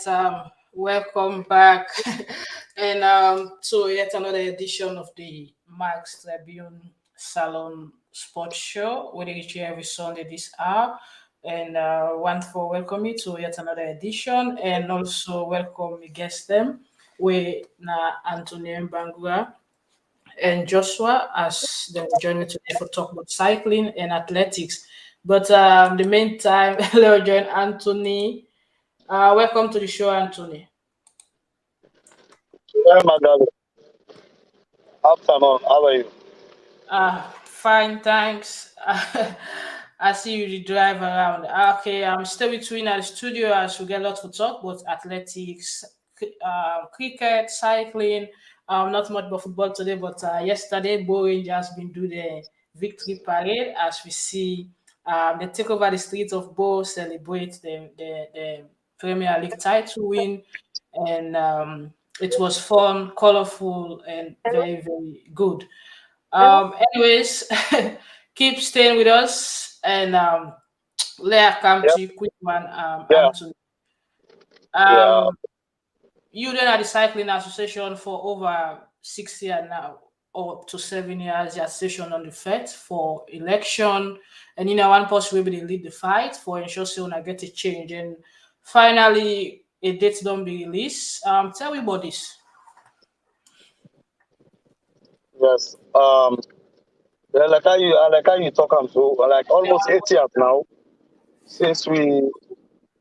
right, welcome back, and to yet another edition of the Max Tribune Salone Sports Show. We reach you every Sunday this hour, and want for welcome you to yet another edition, and also welcome my guest them. We na Anthony Bangura and Joshua as they will join me today for talk about cycling and athletics. But the meantime, hello, join Anthony. Welcome to the show, Anthony. Hey, Magali. Afternoon. How are you? Fine, thanks. I see you drive around. Okay, I'm still between at the studio as we get a lot to talk about athletics, cricket, cycling. Not much about football today, but yesterday, Bo Rangers been do the victory parade as we see they take over the streets of Bo, celebrate the Premier League title win, and it was fun, colorful, and very, very good. Anyways, keep staying with us and let come Yeah. to you quick one, Yeah. Anthony. Yeah. Um, you then at the Cycling Association for over 6 years now, or up to 7 years, the association on the fight for election, and one person will be the lead the fight for ensure so I get a change. And finally, a date don't be released. Tell me about this. Yes. Yeah, like how you talk, I'm so like almost 8 years now since we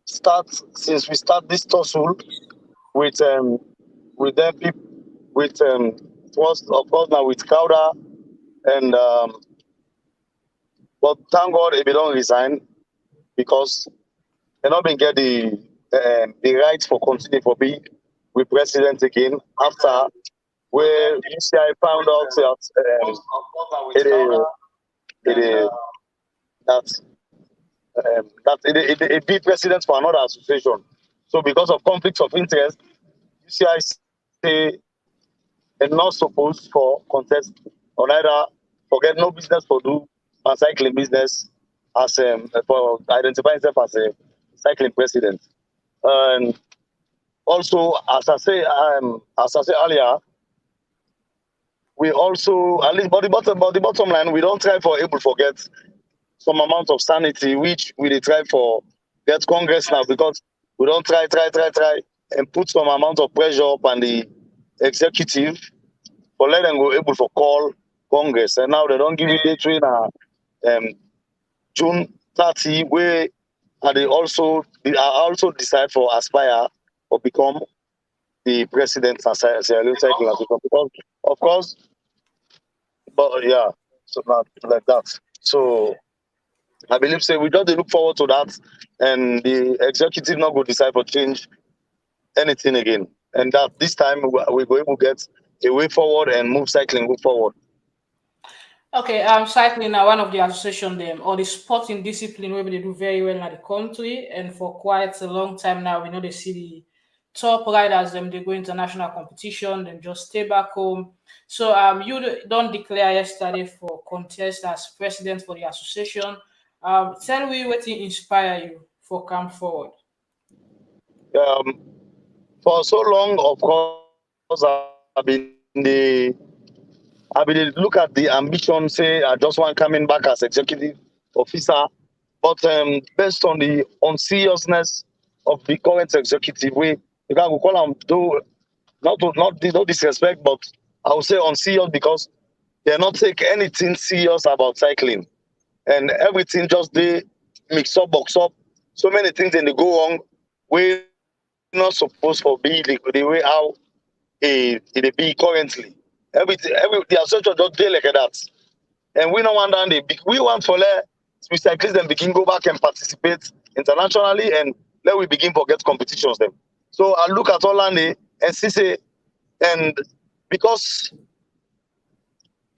start this tussle with them people with first of course now with Caulker and but thank God if they don't resign because they not been get the right for continue for being with president again after where UCI found out it is it is that it be president for another association. So because of conflicts of interest, UCI say they're not supposed for contest or either forget no business for do and cycling business as for identifying himself as a cycling president. And also as I say earlier, we also at least but the bottom line, we don't try for able forget some amount of sanity, which we dey try for get Congress now because we don't try and put some amount of pressure up on the executive for let them go able for call Congress. And now they don't give you date wey na um, June 30, where and they also decide for aspire or become the president of Sierra Leone Cycling Association because of course, but yeah, so not like that. So I believe say we just dey look forward to that, and the executive not go decide for change anything again, and that this time we go able get a way forward and move cycling go forward. Okay, cycling now one of the association them or the sporting discipline where they do very well in the country, and for quite a long time now we know they see the top riders them they go international competition, then just stay back home. So don't declare yesterday for contest as president for the association. Tell me what inspire you for come forward. Um, for so long, of course, I've been look at the ambition. Say I just want coming back as executive officer, but based on the unseriousness of the current executive, we can call them do no disrespect, but I would say unserious because they not take anything serious about cycling, and everything just they mix up, box up. So many things and they go wrong. We not supposed for be the way how it be currently. Every the association just dey like that, and we don't want that. We want for let we cyclists then begin go back and participate internationally, and let we begin forget competitions them. So I look at Orlando and see say, and because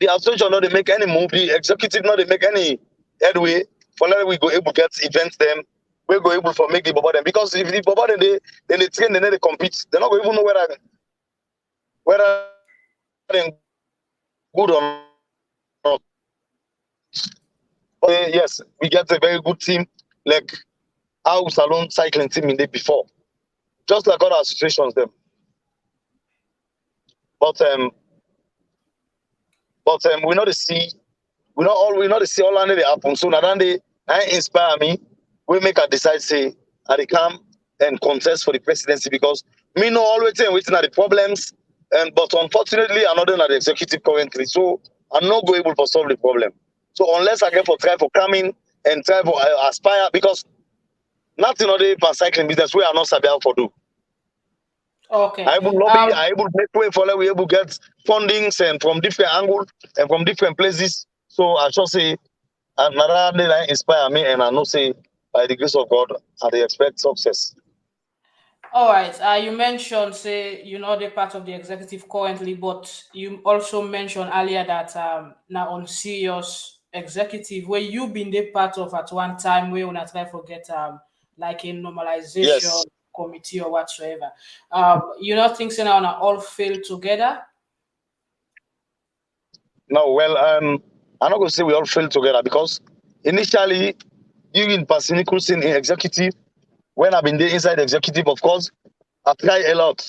the association not they make any move, the executive not they make any headway for let we go able get events them. We go able for make the bubble them because if the bubble then they train, then they compete. They're not going to even know whether they good or not. But yes, we get a very good team like how Salone cycling team in there before. just like other associations them. But we know the see, we know the see all under the happen. So now they inspire me. We make a decide say I come and contest for the presidency because me know always waiting at the problems. But unfortunately I'm not in the executive currently. So I'm not going able to solve the problem. So unless I get for try for coming and try for aspire because nothing other than cycling business we are not sabi how for do. Okay. I able lobby, I able make way for like we able get fundings and from different angles and from different places. So I should say another day that inspire me and I know say by the grace of God I expect success. All right. You mentioned, say, you're not a part of the executive currently, but you also mentioned earlier that now on serious executive, where you've been the part of at one time, where when I try to forget like a normalization Yes. committee or whatsoever. You not think so now all fail together? No, well, I'm not gonna say we all failed together because initially during Pasini Cruising in executive, when I've been there inside the executive, of course, I try a lot.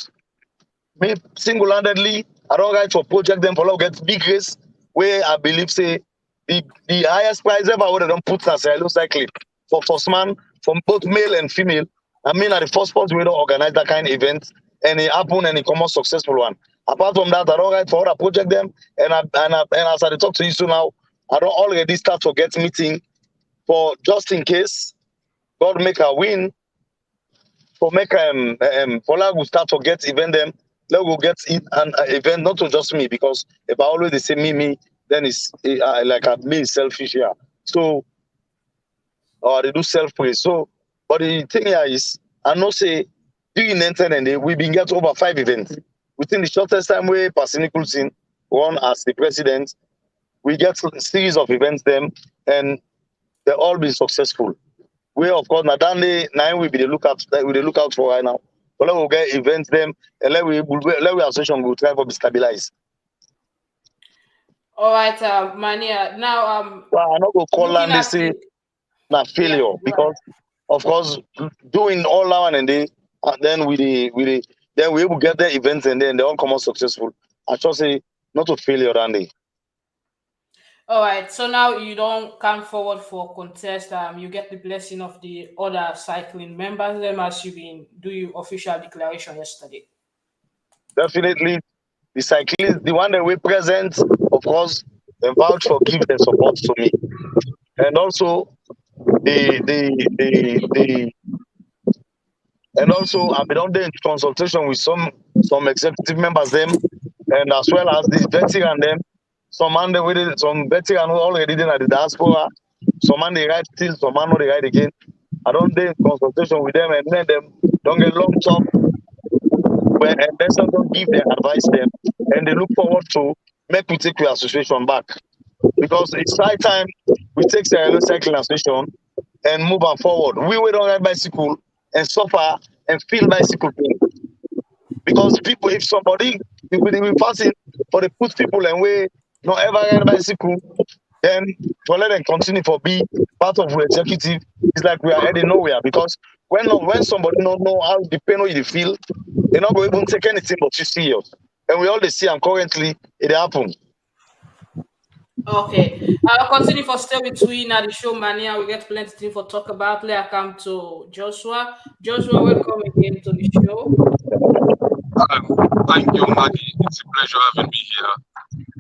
Me single-handedly, I don't write for project them for get big race where I believe say the highest prize ever would don't put as a cycling for first man from both male and female. I mean at the first sport we don't organize that kind of event and it happen and it come out successful one. Apart from that, I don't write for other project them and as I talk to you so now, I don't already start to get meeting for just in case God make a win for make for like we start to get event them let go get it an event not to just me because if I always they say me then it's like me selfish here so or they do self praise so but the thing here is I know say during the internet we been get over 5 events within the shortest time way Pasini Cruising run as the president we get a series of events them and they all been successful. We of course now we be the lookout for right now. But let we get events them and let we association will try to be stabilized. All right, Mania. Now, Well, I'm not gonna call looking and they at say the not yeah, failure because of course doing all now and then and then then we will get the events and then they all come out successful. I just say not to failure than they. all right. So now you don't come forward for contest. You get the blessing of the other cycling members. Them as you been do your official declaration yesterday. Definitely the cyclist, the one that we present, of course, they vouch for give their support to me. And also the and also I've been on there in consultation with some executive members them and as well as the veteran them. Some man they with it, some veteran who already in at the diaspora, some man they write still, some man no they write again. I don't do consultation with them and then them don't get long talk where and then some don't give their advice them and they look forward to make we take your association back. Because it's high time we take Sierra Leone Cycling Association and move on forward. We wait on ride bicycle and suffer and feel bicycle pain. Because people, if somebody, if we passing for the put people and we not ever ride bicycle, then for let them continue for be part of the executive, it's like we are heading nowhere. Because when somebody don't know how the pain or you feel, they're not going to even take anything but you serious. And we all they see and currently it happen. Okay. I'll continue for stay between at the show Mania. We get plenty thing for talk about. Let I come to Joshua. Joshua, welcome again to the show. Thank you, Maggie. It's a pleasure having me here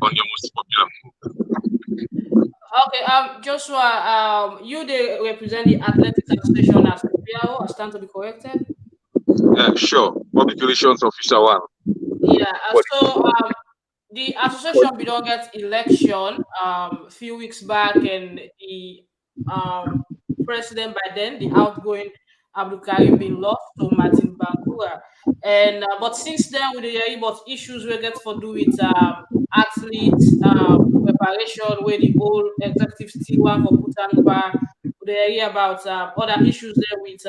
on your most popular move. Okay, Joshua, you they represent the Athletics Association as PRO. I stand to be corrected. Sure. Public relations official one. Yeah. So the association we don't get election a few weeks back, and the president by then, the outgoing Abdul Karim, been lost to Martin Bangura. And but since then, we hear about issues we get for do with athletes preparation, where the whole executive still want for put on bar. We hear about other issues there with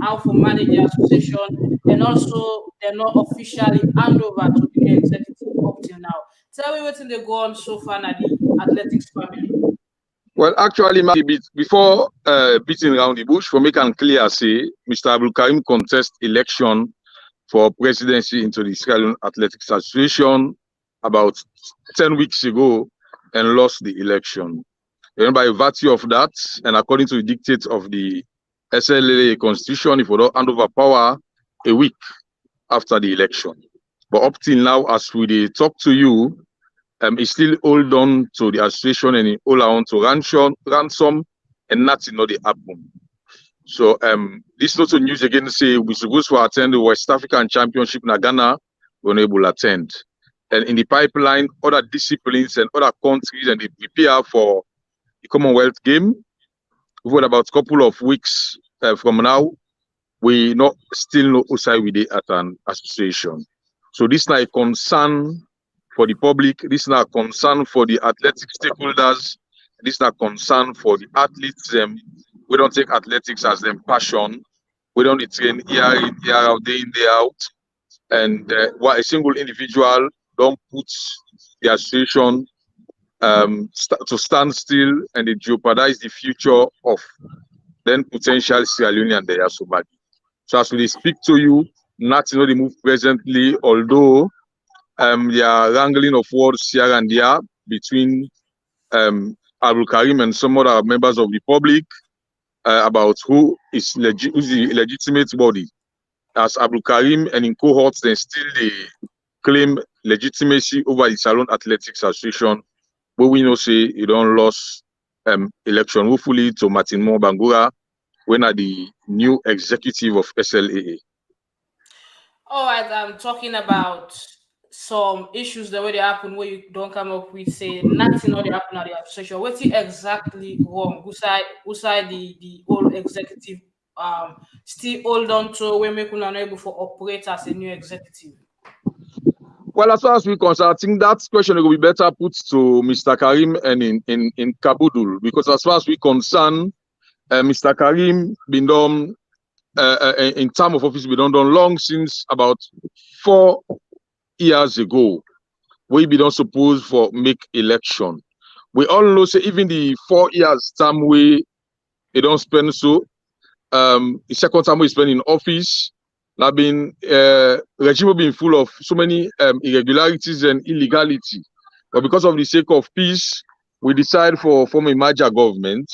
how to manage the association, and also they're not officially hand over to the new executive up till now. Tell me what they go on so far at the athletics family. Well, actually, before beating around the bush, for make and clear, say Mr. Abdul Karim contest election for presidency into the Sierra Leone Athletics Association about 10 weeks ago and lost the election. And by virtue of that, and according to the dictates of the SLA constitution, if we don't hand over power a week after the election. But up till now, as we talk to you, he still hold on to the association and he hold on to ransom and nothing not happen. So this not news again say we supposed to attend the West African Championship in Ghana, we're unable to attend. And in the pipeline, other disciplines and other countries and they prepare for the Commonwealth game. We've got about a couple of weeks from now. We not still know outside we dey at an association. So this is not a concern for the public. This is not a concern for the athletic stakeholders. This is not a concern for the athletes. We don't take athletics as them passion. We don't train year in, year out, day in, day out. And what a single individual don't put the association to stand still and they jeopardize the future of then potential Sierra Leone and the Somali. So as we speak to you, nothing on the move presently, although there are wrangling of words here and there between Abdul Karim and some other members of the public about who's the legitimate body. As Abdul Karim and in cohorts, then still they claim legitimacy over the Salone Athletics Association, but we know say you don't lose election, hopefully to Martin Mo Bangura, when are the new executive of SLAA. All right, I'm talking about some issues the way they happen where you don't come up with say nothing or they happen at the association. What's exactly wrong? Who side the old executive still hold on to when we couldn't able for operate as a new executive? Well, as far as we concern, I think that question will be better put to Mr. Karim and in Kabudul, because as far as we concern, Mr. Karim been done in term of office, been done long since about 4 years ago. We be done supposed for make election. We all know say even the 4 years time we they don't spend so. The second time we spend in office, have been regime been full of so many irregularities and illegality. But because of the sake of peace, we decide for form a major government.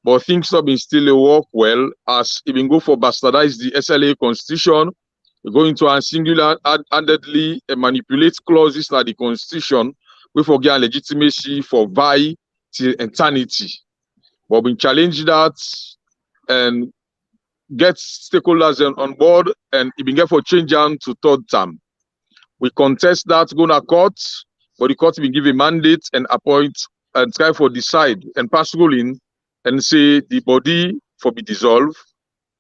But things have been still work well as even go for bastardize the SLA constitution, go into a singular-handedly manipulate clauses like the constitution, we forget legitimacy for vie till eternity. But we challenge that and get stakeholders on board and even get for change down to 3rd term. We contest that, go to court, but the court will give a mandate and appoint and try for decide and pass ruling and say the body for be dissolved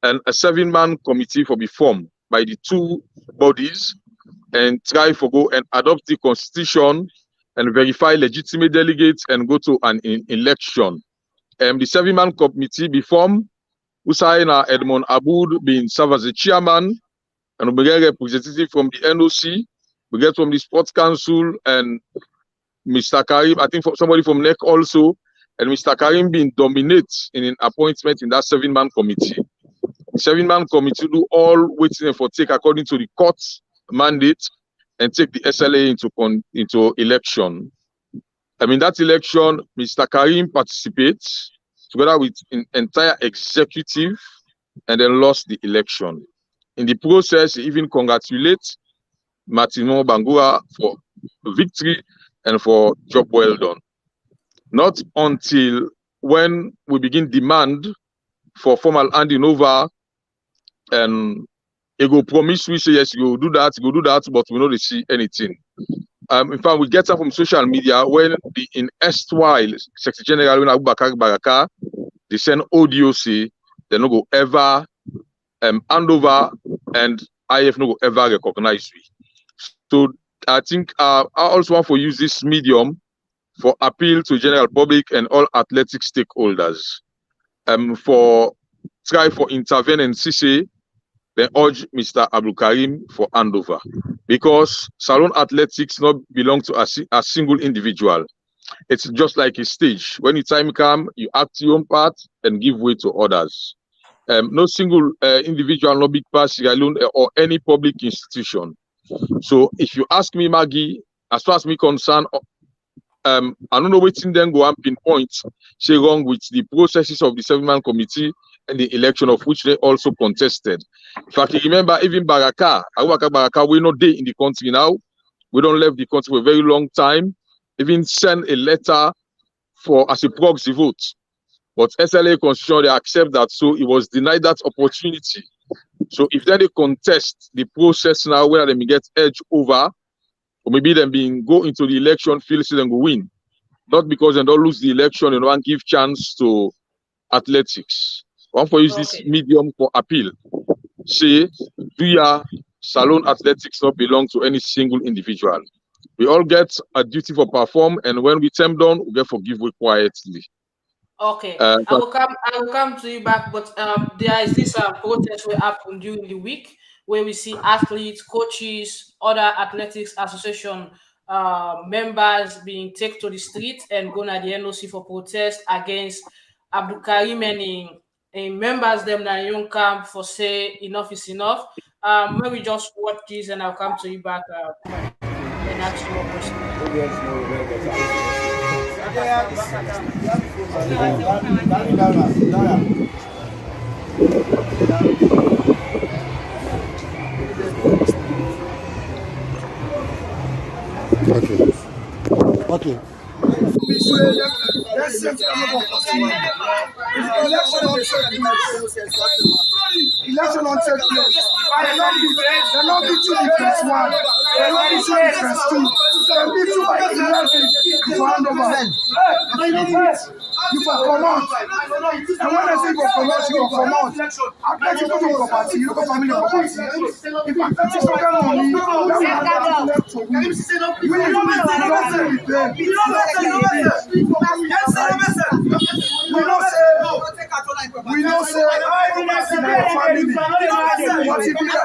and a 7-man committee for be formed by the 2 bodies and try for go and adopt the constitution and verify legitimate delegates and go to an election. The 7-man committee be formed. Usaina Edmond Aboud being served as the chairman, and we get representative from the NOC, we get from the Sports Council, and Mr. Karim, I think somebody from NEC also, and Mr. Karim being dominate in an appointment in that 7-man committee. The 7-man committee do all waiting for take according to the court's mandate and take the SLA into election. I mean, that election, Mr. Karim participates together with an entire executive and then lost the election. In the process, he even congratulates Martino Bangura for victory and for job well done. Not until when we begin demand for formal handing over and he go promise we say yes, you go do that, but we don't see anything. In fact, we get that from social media when the in erstwhile Secretary General when Abubakar Baraka they send audio say they no go ever hand over and IF no go ever recognize we. So I think I also want to use this medium for appeal to general public and all athletic stakeholders for try for intervene and CC then urge Mr. Abdul Karim for handover because Salone Athletics not belong to a single individual. It's just like a stage. When the time comes, you act your own part and give way to others. No single individual, no big pass Sierra Leone or any public institution. So if you ask me, Maggie, as far as me concerned, I don't know which thing then go and pinpoint say wrong with the processes of the 7-man committee and the election of which they also contested. If I can remember, even Abubakar Baraka, we're not there in the country now. We don't left the country for a very long time. Even send a letter for as a proxy vote. But SLA constitution, they accept that, so it was denied that opportunity. So if then they contest the process now, where they may get edge over, or maybe them being go into the election, feel say them go win. Not because they don't lose the election, you know, and give chance to athletics. One for use this medium for appeal. Say, do ya Salone athletics not belong to any single individual? We all get a duty for perform, and when we term down, we get forgive we quietly. Okay, I will come to you back, but there is this protest will happen during the week where we see athletes, coaches, other athletics association members being taken to the street and going at the NOC for protest against Abdul Karim and in members them that young camp for say enough is enough. Maybe just watch this and I'll come to you back and ask you a question. Okay. Election on take place. They're not be two difference one. They're not be two difference two. They'll be two by 11 for handover. You for come out. And when I say for come out, you for come out. Athletic go to property, you go family property. If athletic don't get money, then we have left to win. We don't say with them. We don't say property in our family. But if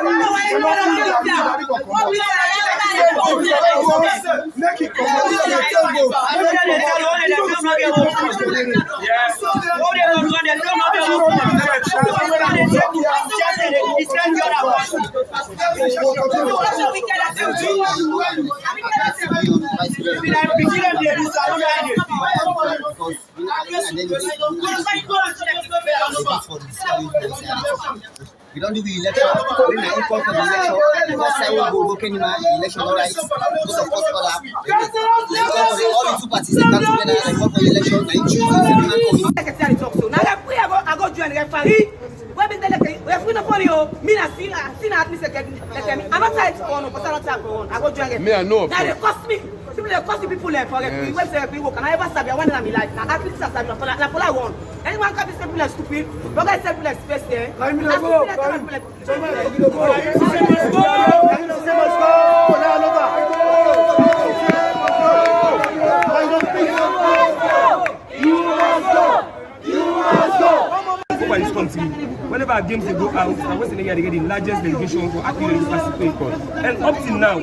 you can make it come out, we don't do the election. We don't call for the election. Because I will go can election all right. Because of course all the two parties that come together and call for the election. I go join the referee. We been there. We have been upon you. Me na see at me second. I'm not tired to on, but I'm not tired to on. I go join it. Me I know. Now they cost me. People they cost the people there for referee. When say referee work, and I ever sabi one in my life. Now athletes are sabi. La pola one. Anyone can be say people stupid. But guys say people space there. By this country, whenever our games they go out, and Western Nigeria they get the largest delegation for athletes participate. And up till now,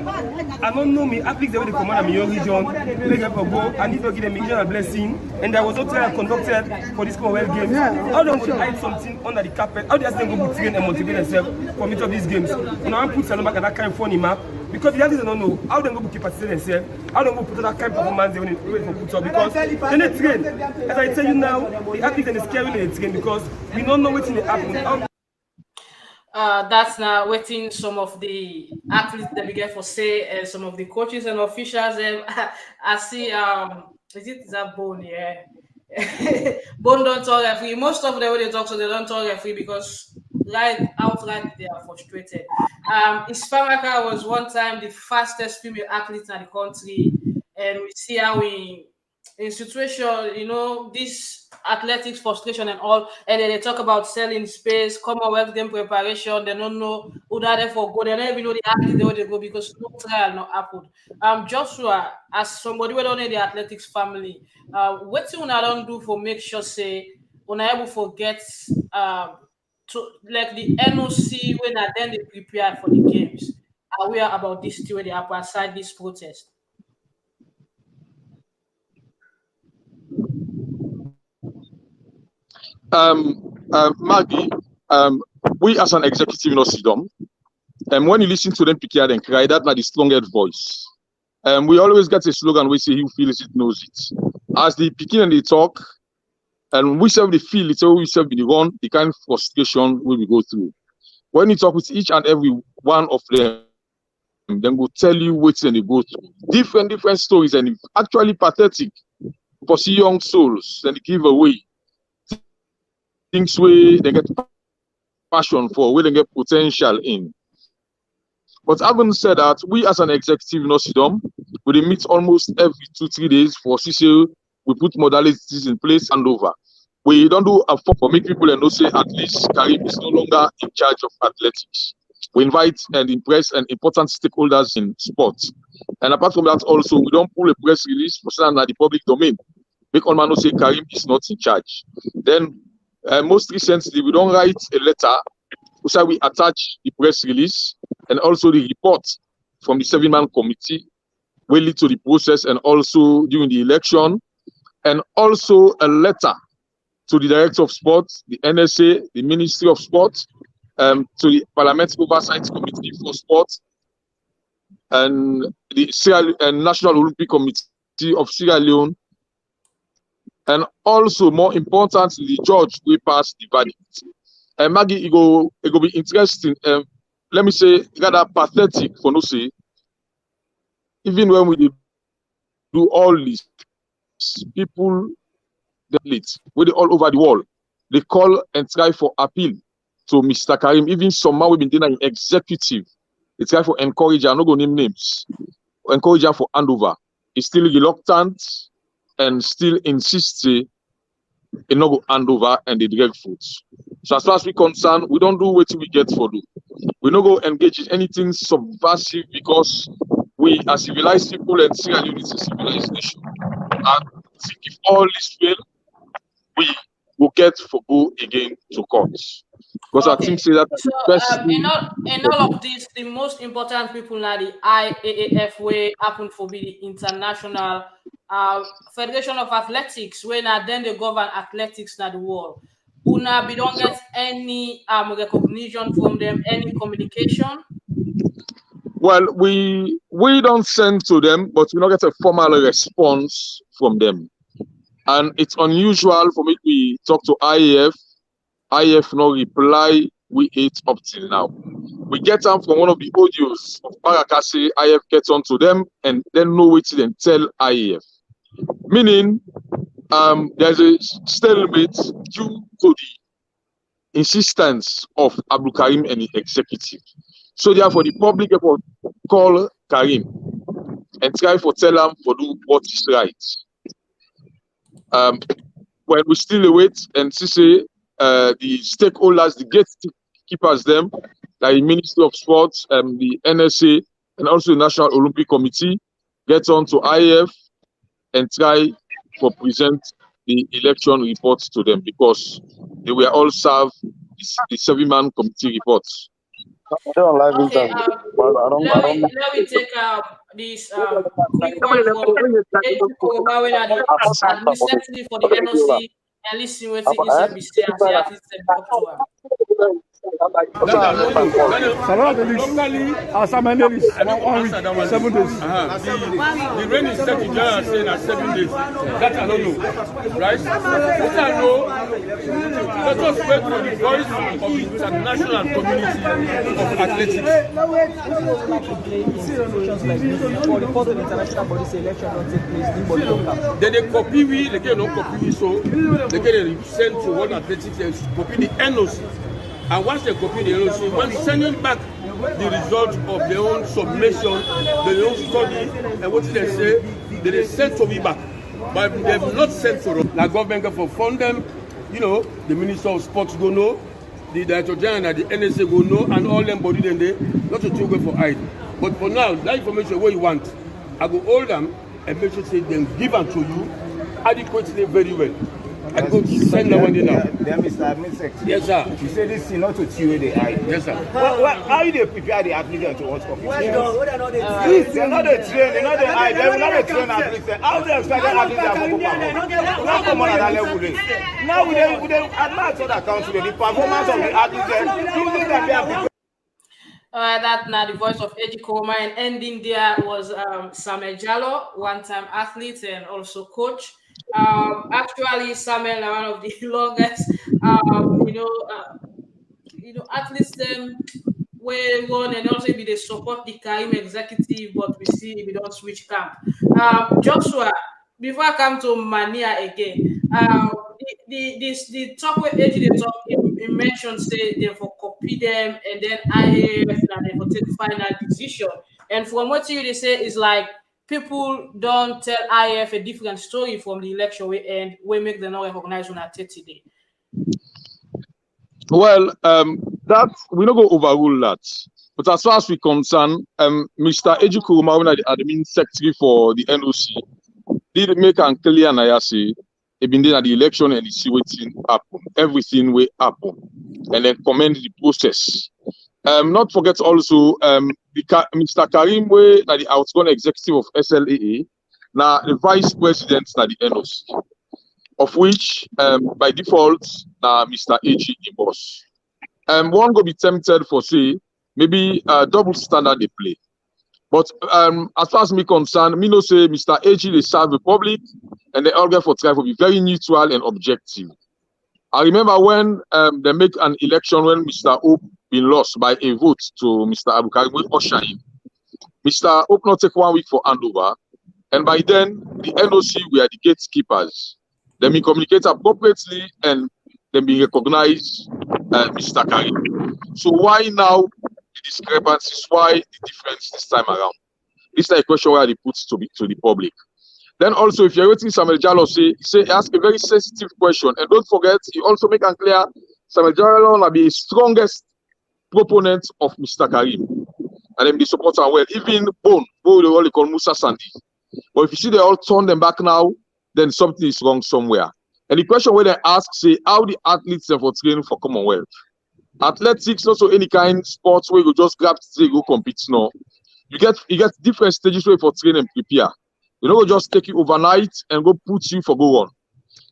I don't know me athletes the way they command a young region, they get for go, and if you give them a blessing, and there was no trial conducted for this Commonwealth Games. How don't we hide something under the carpet? How do you ask them to train and motivate themselves for meet of these games? You know, I put Salone back at that kind of funny map. Because the athletes don't know how they go keep participating themselves, how they go put that kind of performance they wait for put up because they need train. As I tell you now, the athletes are scared when they train because we don't know what's in the happen. That's now waiting some of the athletes that we get for say and some of the coaches and officials. I see is that Bone, yeah. Bone don't talk referee. Most of them when they talk so they don't talk referee because outright they are frustrated. Isfamaka was one time the fastest female athlete in the country, and we see how in situation, you know, this athletics frustration and all, and then they talk about selling space, Commonwealth game preparation, they don't know who that there for go, they don't even know the athlete where they go because no trial not happened. Joshua, as somebody who don't know the athletics family, what you don't do for make sure say when I able forget to like the NOC when I then they prepare for the games, aware about this thing when they happen aside this protest. Maggie, we as an executive not sit down. And when you listen to them pick here and cry, that's not the strongest voice. We always get a slogan, we say, who feels it knows it. As they pick and they talk, and we serve the feel, it's always serve the one, the kind of frustration we will go through. When you talk with each and every one of them, then will tell you what they go through. Different stories, and it's actually pathetic for see young souls and they give away things where they get passion for, where they get potential in. But having said that, we as an executive in Osidom, we meet almost every 2-3 days for CCO. We put modalities in place and over. We don't do a for make people and know say at least Karim is no longer in charge of athletics. We invite and impress and important stakeholders in sports. And apart from that, also we don't pull a press release for something at the public domain. Make all man know say Karim is not in charge. Then most recently, we don't write a letter. So we attach the press release and also the report from the 7-man committee will lead to the process and also during the election, and also a letter to the Director of Sports, the NSA, the Ministry of Sport, to the Parliamentary Oversight Committee for Sport, and the National Olympic Committee of Sierra Leone, and also more importantly, the judge will pass the verdict. And Maggie, it go be interesting. Let me say, rather pathetic for no say. Even when we do all this, people with all over the world, they call and try for appeal to Mr. Karim. Even some man we've been doing an executive, they try for encourage. I'm not going to name names. Encourage for handover. He's still reluctant and still insists in not go hand over and they drag foot. So as far as we're concerned, we don't do what we get for do. We don't go engage in anything subversive because we are civilized people and Sierra Leone is a civilized nation. And if all is well, we will get for go again to court. Because I think say that in all of this, the most important people now the IAAF way happen for be the international Federation of Athletics, when then they govern athletics in the world. We don't get any recognition from them, any communication. Well, we don't send to them, but we don't get a formal response from them. And it's unusual for me to talk to IAF. IAF no reply, we ate up till now. We get them from one of the audios of Parakasi, IAF gets on to them and then know what to tell IAF. Meaning, there's a stalemate due to the insistence of Abdul Karim and the executive. So therefore, the public effort call Karim and try for tell him for do what is right. When we still await and see the stakeholders, the gatekeepers, them, like the Ministry of Sports, the NSA, and also the National Olympic Committee, get on to IAF and try for present the election reports to them because they will all serve the 7-man committee reports. Let me take this quick one from recently for the NOC and listen what he be saying as the artist talk to him. Locally, some analysts 1 week, 7 days. The rain is set in Ghana saying at 7 days. That I don't know. Right? What I know, let us wait for the voice of the international community of athletics. Then they copy we, they can not copy we, so they can send to World Athletics and copy the NOC. And once they copy the NOC, when sending back the result of their own submission, their own study, and what they say, they send to me back. But they have not sent to us. The government can fund them, you know, the Minister of Sports go know, the Director General and the NSA go know, and all them body then they not to take away for hide. But for now, that information what you want, I go hold them and make sure say them give them to you adequately very well. I go send that one in now. Then Mr. Admin Secretary. Yes, sir. You say this thing not to chew the eye. Yes, sir. How you dey prepare the applicant to what competition? They're not They're not the train, they're not the eye, they're not the train applicant. How they expect the applicant to go now come on at that level? Now we admire other countries, the performance of the applicant, using them there. That now the voice of Eddie Koma, and ending there was Samuel Jallo, one-time athlete and also coach. Actually, Samuel is one of the longest, athletes where run and also be they support the Karim executive, but we see we don't switch camp. Joshua, before I come to Mania again, the talk with AG, the talk he mentioned say they for copy them and then IAF and they for take final decision. And from what you say is like people don't tell IAF a different story from the election we end, we make them not recognize on a 30 day. Well, that we not go overrule that. But as far as we concern, Mr. Eji Kuruma, the admin secretary for the NOC, did make and clear and I say, he been there at the election and he see what happen, everything will happen, and then commend the process. Not forget also, Mr. Karim, the outgoing executive of SLAA, now the vice president at the NOC, of which by default, Mr. Eji the boss. One go be tempted for say maybe double standard they play. But as far as me concerned, me no say Mr. Eji they serve the public and the organ for trial will be very neutral and objective. I remember when they make an election when Mr. Hope been lost by a vote to Mr. Abu Karim with usher in. Mr. Hope not take 1 week for handover, and by then the NOC were the gatekeepers. Then we communicate appropriately and then we recognize Mr. Karim. So why now the discrepancies? Why the difference this time around? This is a question where they put to the public. Then also, if you're waiting, Samuel Jallo he ask a very sensitive question, and don't forget, he also make it clear Samuel Jallo will be the strongest proponent of Mr. Karim, and then the supporter well, even Bone, who they call Musa Sandy. But if you see they all turn them back now, then something is wrong somewhere. And the question where they ask, say, how the athletes are for training for Commonwealth. Athletics, also any kind of sports where you just grab today, go compete. No, you get different stages where for train and prepare. You know, just take you overnight and go put you for go on.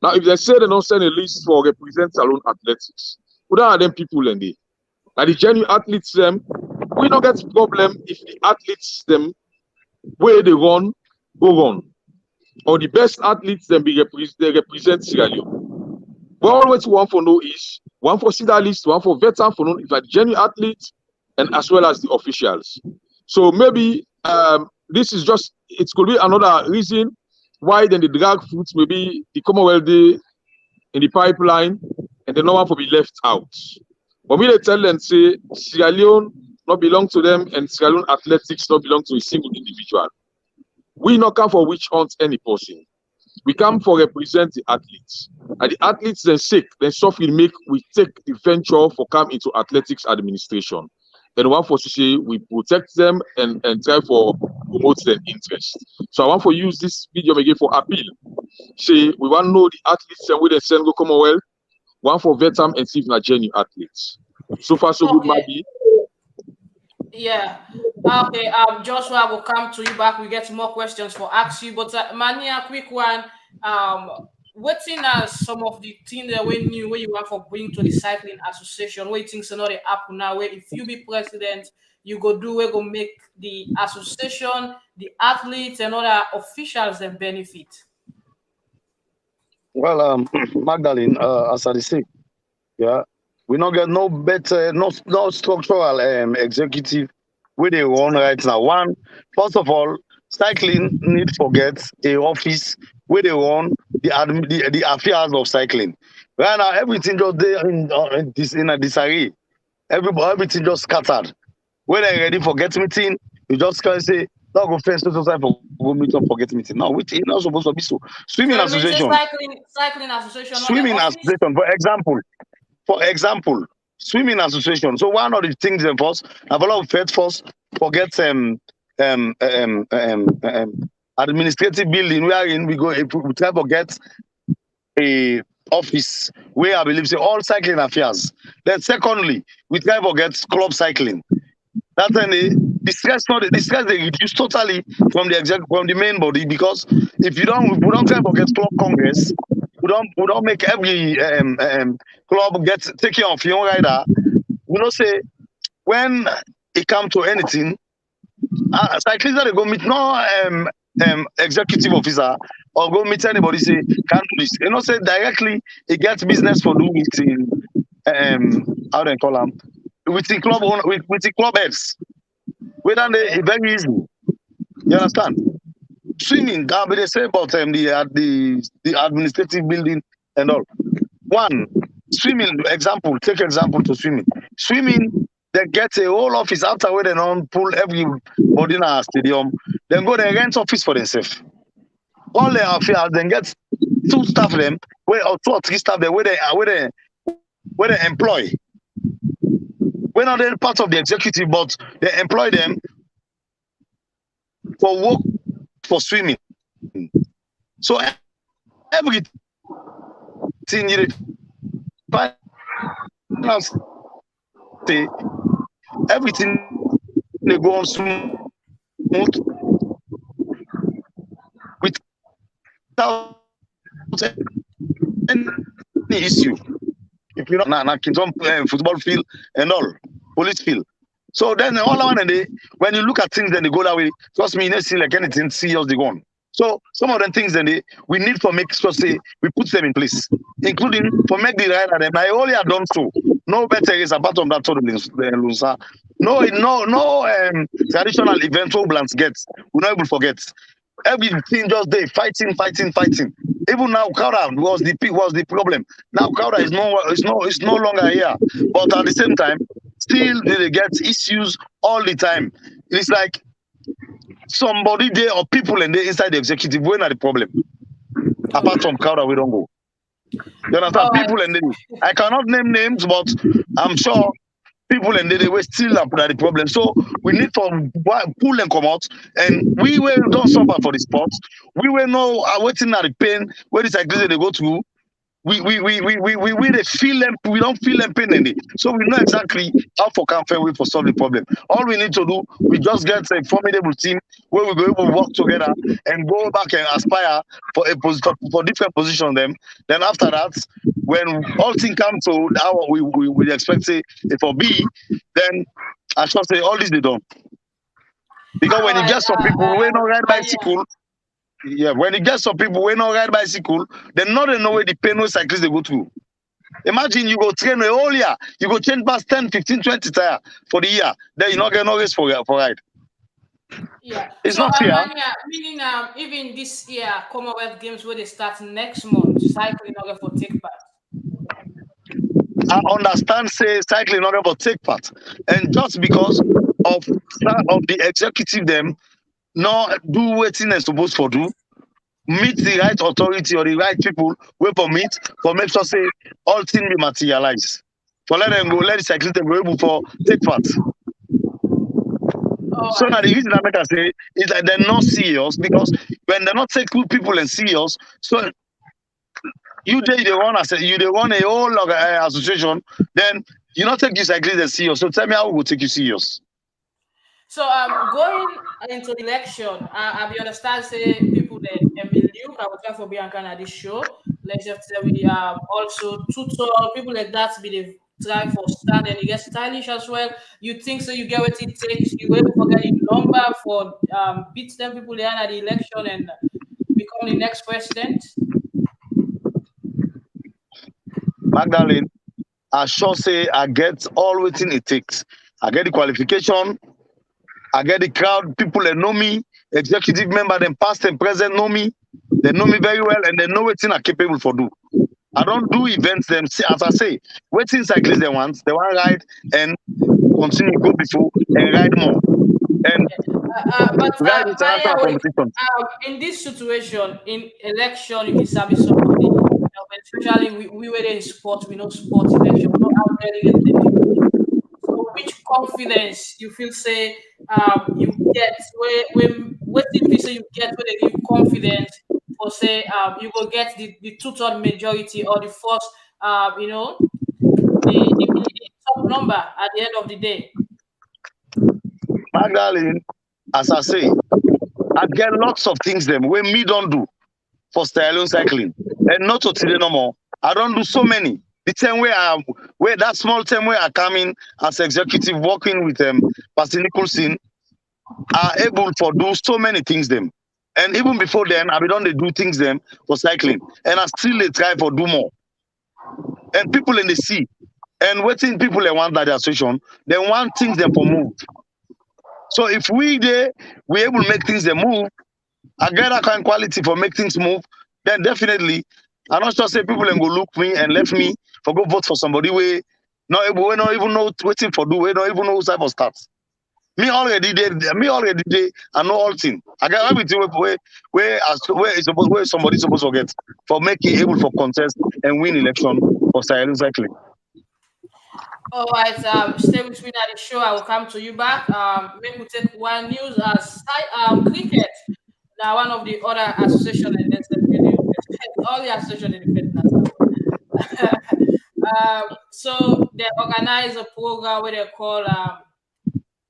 Now, if they say they don't send a list for represent Salone Athletics, who are them people and they? Now the genuine athletes them, we don't get problem if the athletes them where they run, go on. Or the best athletes then they represent Sierra Leone. What always want for know is one for see that list, one for veteran for know if like genuine athletes and as well as the officials. So maybe this is just it could be another reason why then the drag fruits maybe the Commonwealth Day in the pipeline and the no one for be left out. But we they tell them say Sierra Leone not belong to them and Sierra Leone athletics not belong to a single individual. We not come for which hunt any person. We come for represent the athletes. And the athletes then sick, then suffering make we take the venture for come into athletics administration. And one for to say we protect them and try for promote their interest. So I want to use this video again for appeal. Say we want to know the athletes and we then send go Commonwealth. One for veteran and see if not genuine athletes. So far so good, Maggie. Yeah. Okay. Joshua will come to you back. We get more questions for ask you, but Mania, quick one. Waiting as some of the things that we knew where you want for bring to the cycling association. Waiting so not happen now. Where if you be president, you go do we go make the association, the athletes, and other officials then benefit. Well, Magdalene, as I say, yeah. We not get no better, no structural executive where they run right now. One, first of all, cycling need forget a office where they run the affairs of cycling. Right now, everything just there in a disarray. Everything just scattered. When they're ready for get meeting, you just can say, "No go first to for go meet up for get meeting." No, which is not supposed to be so. Swimming association, cycling association, swimming association, for example, swimming association. So one of the things that first, have a lot of faith first, forget administrative building wherein we go we try to get a office where I believe say all cycling affairs. Then secondly, we try to get club cycling. That's when the stress they reduce totally from the main body, because if we don't try to get club congress, we don't make every club take care of your rider. We don't say when it comes to anything, cyclists they go meet no executive officer or go meet anybody say can't do this. You know, say directly it gets business for do with how they call them with the club owner, with the club heads. Whether they very easy. You understand? Swimming, that they say about the administrative building and all. One, swimming example, take example to swimming. Swimming, they get a whole office after where they don't pull everybody in a stadium, then go they rent office for themselves. All their affairs, then get two staff them, or two or three staff there where they employ. We're not they're part of the executive, but they employ them for work for swimming. So everything you everything they go on smooth without any issue. If you know, football field and all, police field. So then all around the day, when you look at things, then they go that way. Trust me, you don't see like anything serious they go on. So some of the things then we need to make sure say we put them in place, including for make the rider them. I only have done so. No better is apart from that sort of Lunsa. No traditional event Blans gets. We're not able to forget. Everything just they fighting. Even now, Kaura was the problem. Now Kaura is no longer here. But at the same time, still they get issues all the time. It's like somebody there or people and they inside the executive. When are the problem? Apart from Kaura, we don't go. You understand? People and they, I cannot name names, but I'm sure people and they were still up at the problem. So we need to pull and come out. And we will don't suffer for the sports. We will know waiting at the pain where the cyclists they go through. We they feel them. We don't feel them pain in it. So we know exactly how for campaign we for solve the problem. All we need to do, we just get a formidable team where we go able to work together and go back and aspire for for different positions. Then after that, when all things come to how we expect it for B, then I should say all this they don't. Because when you get some people who don't ride bicycle. Yeah, when you get some people who don't ride bicycle, they know where the pain cyclists they go through. Imagine you go train a whole year, you go change past 10, 15, 20 tire for the year, then you not get no race for ride. Yeah, it's so, not fair. Mania, meaning even this year, Commonwealth Games where they start next month, cycling not going for take part. I understand, say cycling not going to take part, and just because of the executive them. No, do what they're supposed to do. Meet the right authority or the right people. Wait for meet for make sure say all things be materialized. For let them go, let the cyclists go able for take part. So now the reason I make I say is that they're not serious, because when they're not take people and serious, so you run a whole association, then you not take you cyclists as serious. So tell me how we will take you serious. So going into the election, I understand say people that Emily Luke, I will try for Bianca at this show. Let's just say we also tutor people like that be the try for stand and you get stylish as well. You think so you get what it takes, you will forget the number for beat them people there at the election and become the next president. Magdalene, I sure say I get all waiting it takes. I get the qualification. I get the crowd, people that know me, executive member, them past and present know me. They know me very well and they know what I'm capable for do. I don't do events them, as I say, waiting cyclists they want ride and continue go before and ride more. And in this situation, in election, you can service somebody, especially we were in sport, we know sport election, we know how delegate. So which confidence you feel say you get when you say you get where they give confidence for go say you go get the 2/3 majority or the first the top number at the end of the day. Magdalene, as I say, I get lots of things them when me don't do for Sierra Leone cycling. And not to today no more. I don't do so many. The time where that small time where I come in as executive working with Pastor Nicholson are able to do so many things them. And even before then, I be done they do things them for cycling. And I still they try for do more. And people in the sea. And waiting people they want that the association, they want things them for move. So if we able to make things they move, I get that kind of quality for make things move, then definitely I'm not just say people and go look me and left me for go vote for somebody we not even know waiting for do, we don't even know who type of starts. Me already did, I know all things. I got everything where somebody supposed to get for making able for contest and win election for Sierra Leone cycling. All right, stay with me at the show. I will come to you back. Maybe we take one news as cricket. Now, one of the other associations in all the associations in the fitness. So they organize a program where they call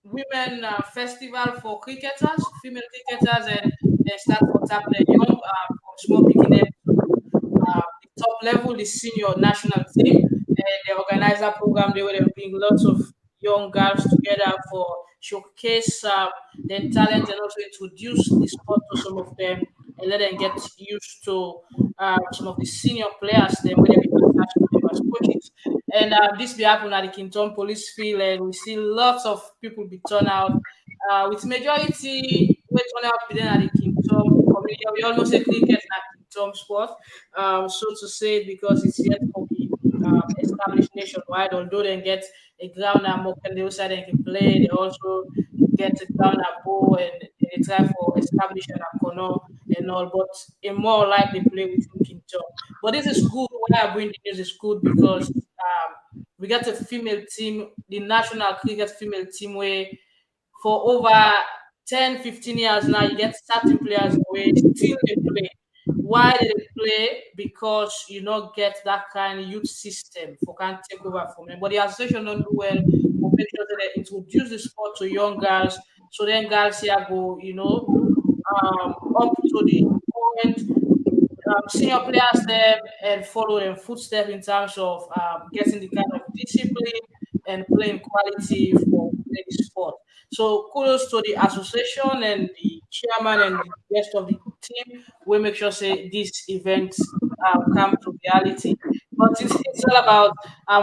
Women Festival for cricketers, female cricketers, and they start for tap the young from small beginning the top level, the senior national team. And they organize a program there where they bring lots of young girls together for showcase their talent and also introduce the sport to some of them and let them get used to some of the senior players then where they become attached to them as coaches. And this be happening at the Kington Police Field, and we see lots of people be turned out. With majority we turn out then at the Kington community. We almost say cricket at Kington sport, so to say, because it's yet to be established nationwide. Although they get a ground and more on the other side they can play, they also get a ground at bow and they try for establishing a corner and all, but a more likely play with Kington. But this is good. Why I bring the news is good because we got a female team, the national cricket female team, where for over 10-15 years now, you get certain players where still they play. Why they play? Because you not get that kind of youth system for can take over from them. But the association don't do well. But make sure that they introduce the sport to young girls, so then girls here go, up to the current senior players them and follow them footsteps in terms of getting the kind of discipline and playing quality for the sport. So kudos to the association and the chairman and the rest of the team. We make sure say these events come to reality. But it's all about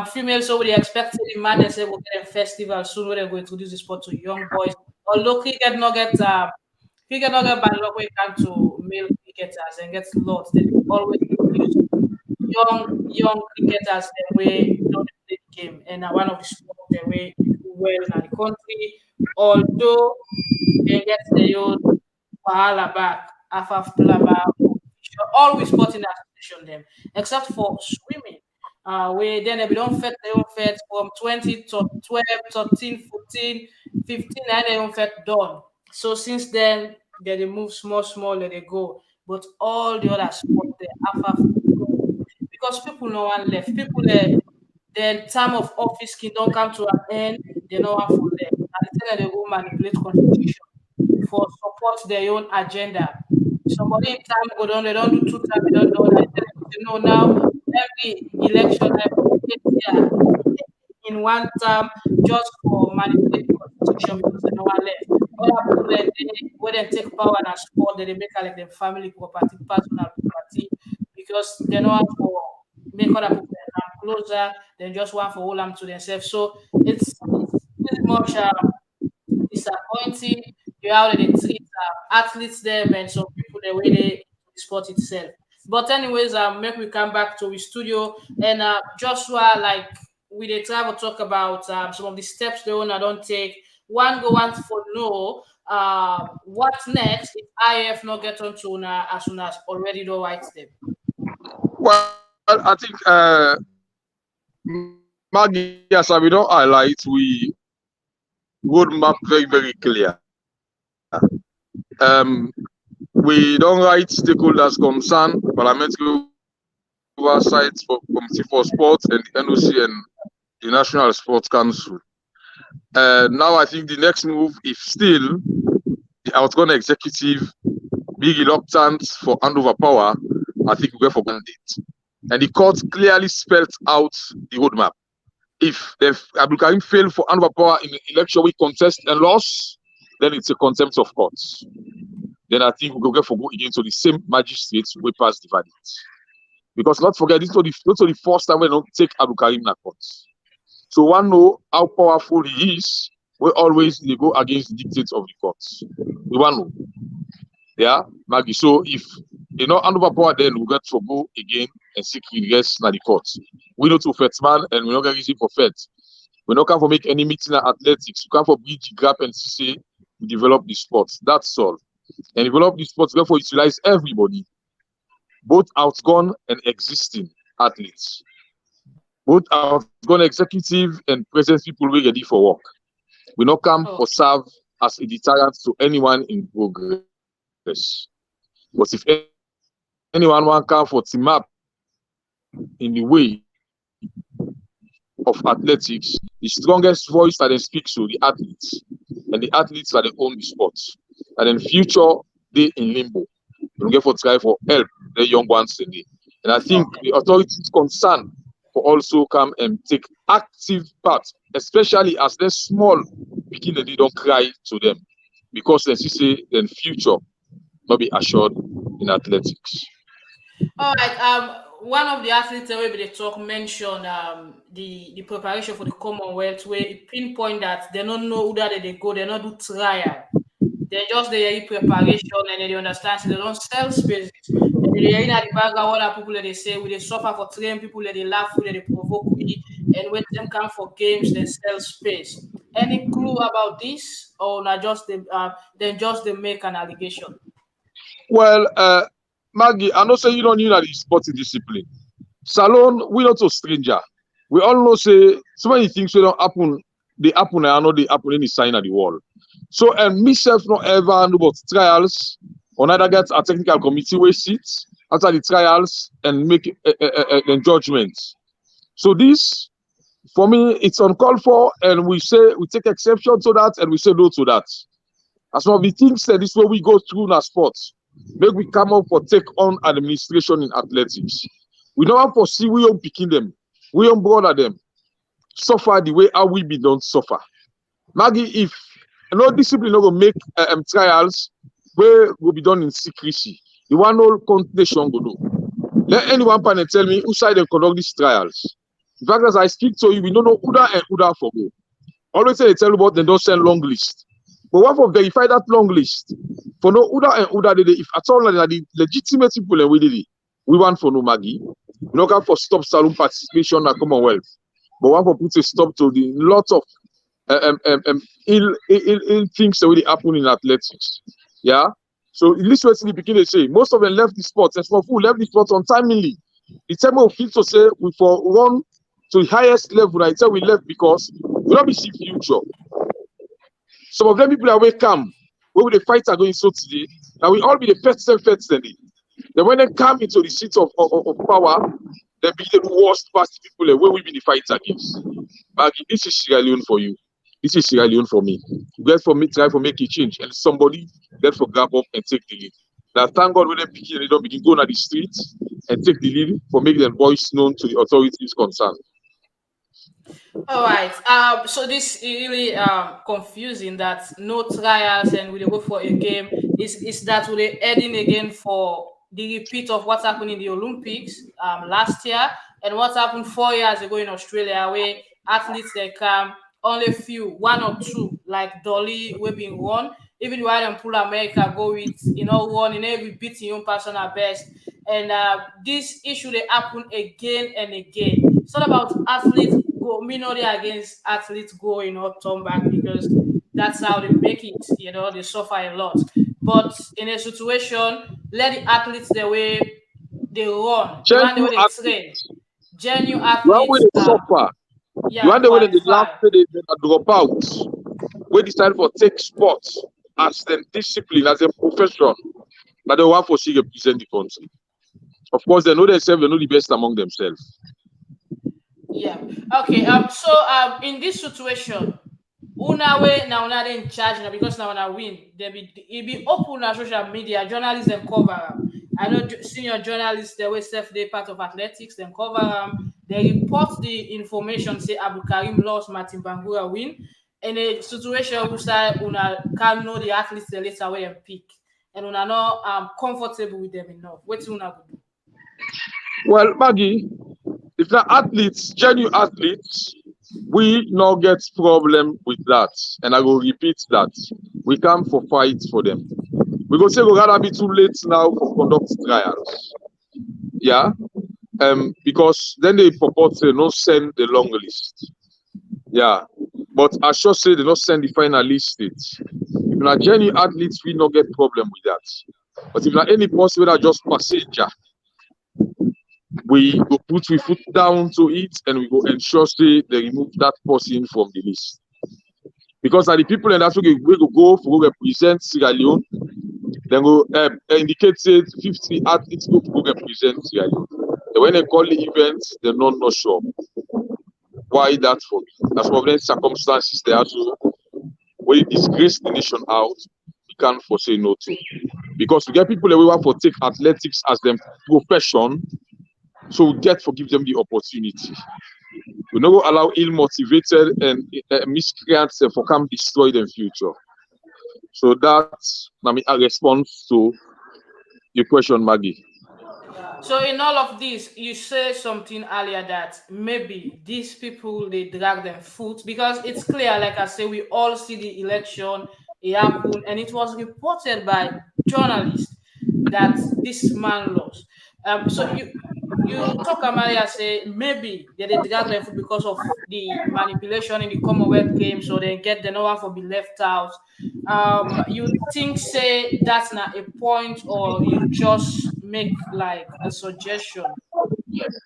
females. So we expect the madness will get a festival soon where they're going to introduce the sport to young boys. Although cricket not get bad luck when it comes to male cricketers and gets lost. They always use young cricketers the way don't play the game. And one of the sports the way do well in the country. Although they get the old Wahala back, half back, always sport in the association them, except for swimming. Where then we don't fet they don't fet from 20 to 12, 13, 14, 15, and they don't fet done. So since then, they move small, let it go. But all the other sports, they half because people no one left. People their time of office can don't come to an end. They know one for them. And the time they go manipulate constitution for support their own agenda. Somebody in time go down, they don't do 2 times, they don't do that. You know now every election every year in one term just for manipulating constitution because they no one left. Other people when they take power and sport, they make like them family property, personal property, because they know how for make other people closer than just one for all them to themselves. So it's pretty much disappointing. You how they treat athletes them and some people the way they sport itself. But anyways, make we come back to the studio and Joshua, like we they travel talk about some of the steps the owner don't take. One for no. What's next if IF not get on to una as soon as already do white them? Well, I think Maggie, as we don't highlight, we roadmap very, very clear. We don't write stakeholders concern, parliamentary oversight for Committee for Sport and the NOC and the National Sports Council. Now I think the next move, if still the outgoing executive be reluctant for handover power, I think we go for mandate. And the court clearly spelled out the roadmap. If Abdul Karim failed for handover power in the election we contest and lost, then it's a contempt of courts. Then I think we go again to the same magistrates we pass the verdict. Because not forget, this is not the first time we don't take Abdul Karim in court. So one know how powerful he is, we always go against the dictates of the courts. We want to know. Yeah, Maggie. So if you know hand over power, then we get to go again and seek redress in the courts. We know to fet man and we not get easy for fet. We not come for make any meeting at athletics. We come for bridge gap and say we develop the sports. That's all. And develop the sports, therefore utilize everybody, both outgone and existing athletes, both outgone executive and present people we ready for work. We not come for serve as a deterrent to anyone in progress. But if anyone want come for team up in the way of athletics, the strongest voice that they speak to the athletes, and the athletes that they own the sports. And in future, they in limbo. We get for try for help the young ones today. And I think the authorities concerned for also come and take active part, especially as they're small, beginning they don't cry to them. Because they say then future not be assured in athletics. All right. One of the athletes that they talk mentioned the preparation for the Commonwealth, where it pinpoint that they don't know who that they go, they don't do trial. They just the preparation and they understand so they don't sell spaces. They in the background what people they say we they suffer for training people they laugh with they provoke we and when them come for games they sell space. Any clue about this or not just then just they make an allegation? Well, Maggie, I know say you don't know the sporting discipline. Salone, we not a stranger. We all know say so many things we don't happen. They happen, I know they happen any sign at the wall. So and myself not ever know about trials or neither get a technical committee where sits after the trials and make a judgment. So this for me it's uncalled for and we say we take exception to that and we say no to that. As one of the things that this way we go through in our sports. Make we come up for take on administration in athletics. We don't have to see we don't picking them, we don't bother them. Suffer the way how we be don't suffer. Maggie, if no discipline not gonna make trials where will be done in secrecy, the one whole nation go do. Let anyone panel tell me who side they conduct these trials. In fact, as I speak to you, we don't know who that and who that for go. Always say they tell you about they don't send long list. But what for verify that long list? For no Uda and Uda did if at all the legitimate people and we did it. We want for no Maggie. We don't have for stop Salone participation at Commonwealth. But one for put a stop to the lot of ill things that really happen in athletics. Yeah. So in this way the begin to say most of them left the sports and for who left the sports untimely. The time of feel to say we for run to the highest level. I tell we left because we don't see future. Some of them people are come where the fights are going so today, and we all be the first today. Then when they come into the seat of power, they be the worst past people where we be the fights against. Maggie, this is Sierra Leone for you. This is Sierra Leone for me. Get for me, try for make a change, and somebody get for grab up and take the lead. Now thank God when they pick it, they don't begin going on the streets and take the lead for making their voice known to the authorities concerned. All right. So this is really confusing that no trials and we go for a game. Is that we're heading again for the repeat of what happened in the Olympics last year and what happened 4 years ago in Australia, where athletes they come only few, one or two, like Dolly, we've been won. Even while them pull America go with one in every beat your own personal best. And this issue they happen again and again. It's not about athletes go minority against athletes go turn back because that's how they make it. They suffer a lot. But in a situation, let the athletes the way they run, the way they train. Genuine athletes suffer. Yeah, you want the way they last they drop out. We decide for take sports as their discipline, as a profession. But they want for see represent the country. Of course, they know themselves, they know the best among themselves. Yeah. Okay. So in this situation, una way now una dey in charge now because now una win. It be open on social media. Journalists them cover am. I know senior journalists they will self they part of athletics. Them cover am. They report the information say Abu Karim lost, Martin Bangura win. In a situation where say una can know the athletes the later way and pick, and una not comfortable with them enough. What una go do? Well, Maggie, if the athletes, genuine athletes, we now get problem with that. And I will repeat that. We come for fight for them. We go say we rather be too late now for conduct trials. Yeah. Because then they purport to not send the long list. Yeah. But I should say they not send the final list. If not genuine athletes, we not get problem with that. But if not any possible that just passenger, we go put we foot down to it and we go ensure say they remove that person from the list. Because are the people and that's we go for represent Sierra Leone, then go indicate say 50 athletes go represent Sierra Leone. And when they call the event, they're not sure. Why that for me? That's one of the circumstances they have to when you disgrace the nation out, you can't foresee no to. Because we get people that we want to take athletics as their profession. So we get to give them the opportunity. We don't allow ill-motivated and miscreants to come destroy their future. So that's a response to your question, Maggie. So in all of this, you say something earlier that maybe these people they drag their foot because it's clear, like I say, we all see the election, it happened, and it was reported by journalists that this man lost. So you talk about say maybe they drag them because of the manipulation in the Commonwealth Games, so they get the no one for be left out. You think say that's not a point, or you just make like a suggestion?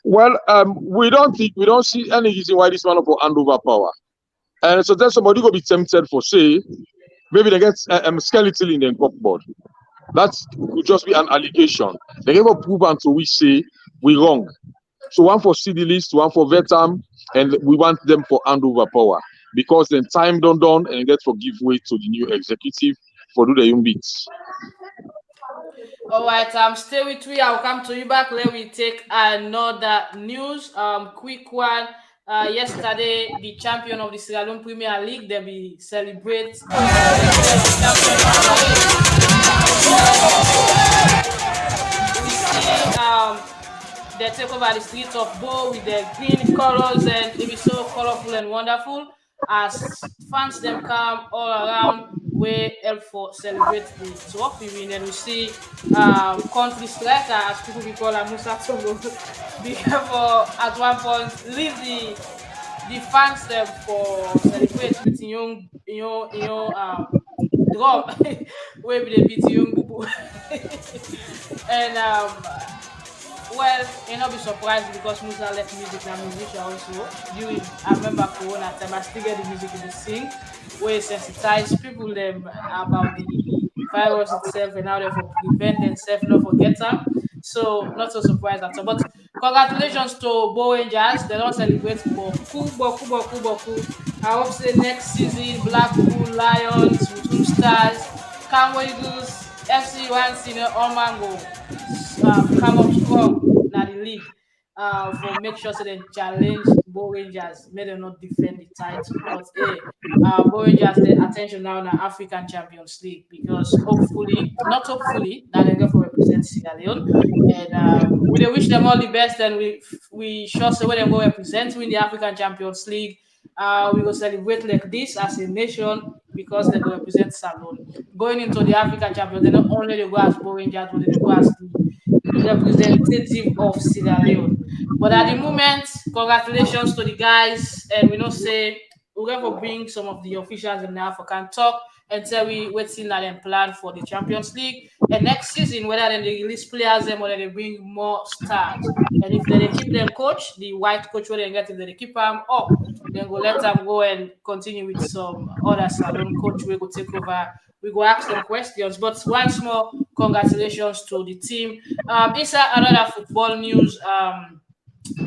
Well, we don't see any reason why this man for hand over power. And so then somebody will be tempted for say maybe they get skeletal in the cupboard. That could just be an allegation. They never prove until we say we wrong. So one for see the list, one for vetam, and we want them for hand over power. Because then time done and get for give way to the new executive for do the young beats. All right, stay with me. I'll come to you back. Let me take another news. Quick one. Yesterday, the champion of the Sierra Leone Premier League, they will celebrate. They take over the streets of Bo with their green colors, and it be so colorful and wonderful as fans them come all around. We help for celebrate the trophy win, and we see country striker, as people we call Musa Tongo, before at one point leave the fans them for celebrate with young drum where they beat young boo and well, you'll not be surprised because Musa left music and musician also. I remember Corona time, I still get the music to sing, where it sensitize people them about the virus itself and how they for prevent themselves, not forget them. So not so surprised at all. But congratulations to Bo Rangers. They don't celebrate Boku. I hope say next season Blackpool Lions, Leone Stars, Camwo Eagles, FC One Senior all mango come up strong now the league for make sure so they challenge Bo Rangers, may them not defend the title. But hey, Bo Rangers the attention now in the African Champions League because not hopefully, that they go for represent Sierra Leone. And we wish them all the best, and we sure say when they go represent win the African Champions League. We will celebrate like this as a nation because they will represent Salone. Going into the African Champions, they not only they go as Bo Rangers, but they go as the representative of Sierra Leone. But at the moment, congratulations to the guys, and we know say we're going to bring some of the officials in now for can talk and tell we waiting at them plan for the Champions League. And next season, whether they release players them or they bring more stars. And if they keep them coach, the white coach where they get if they keep them up, then go let them go and continue with some other Salone coach who will take over we go ask them questions. But once more, congratulations to the team. Inside another football news,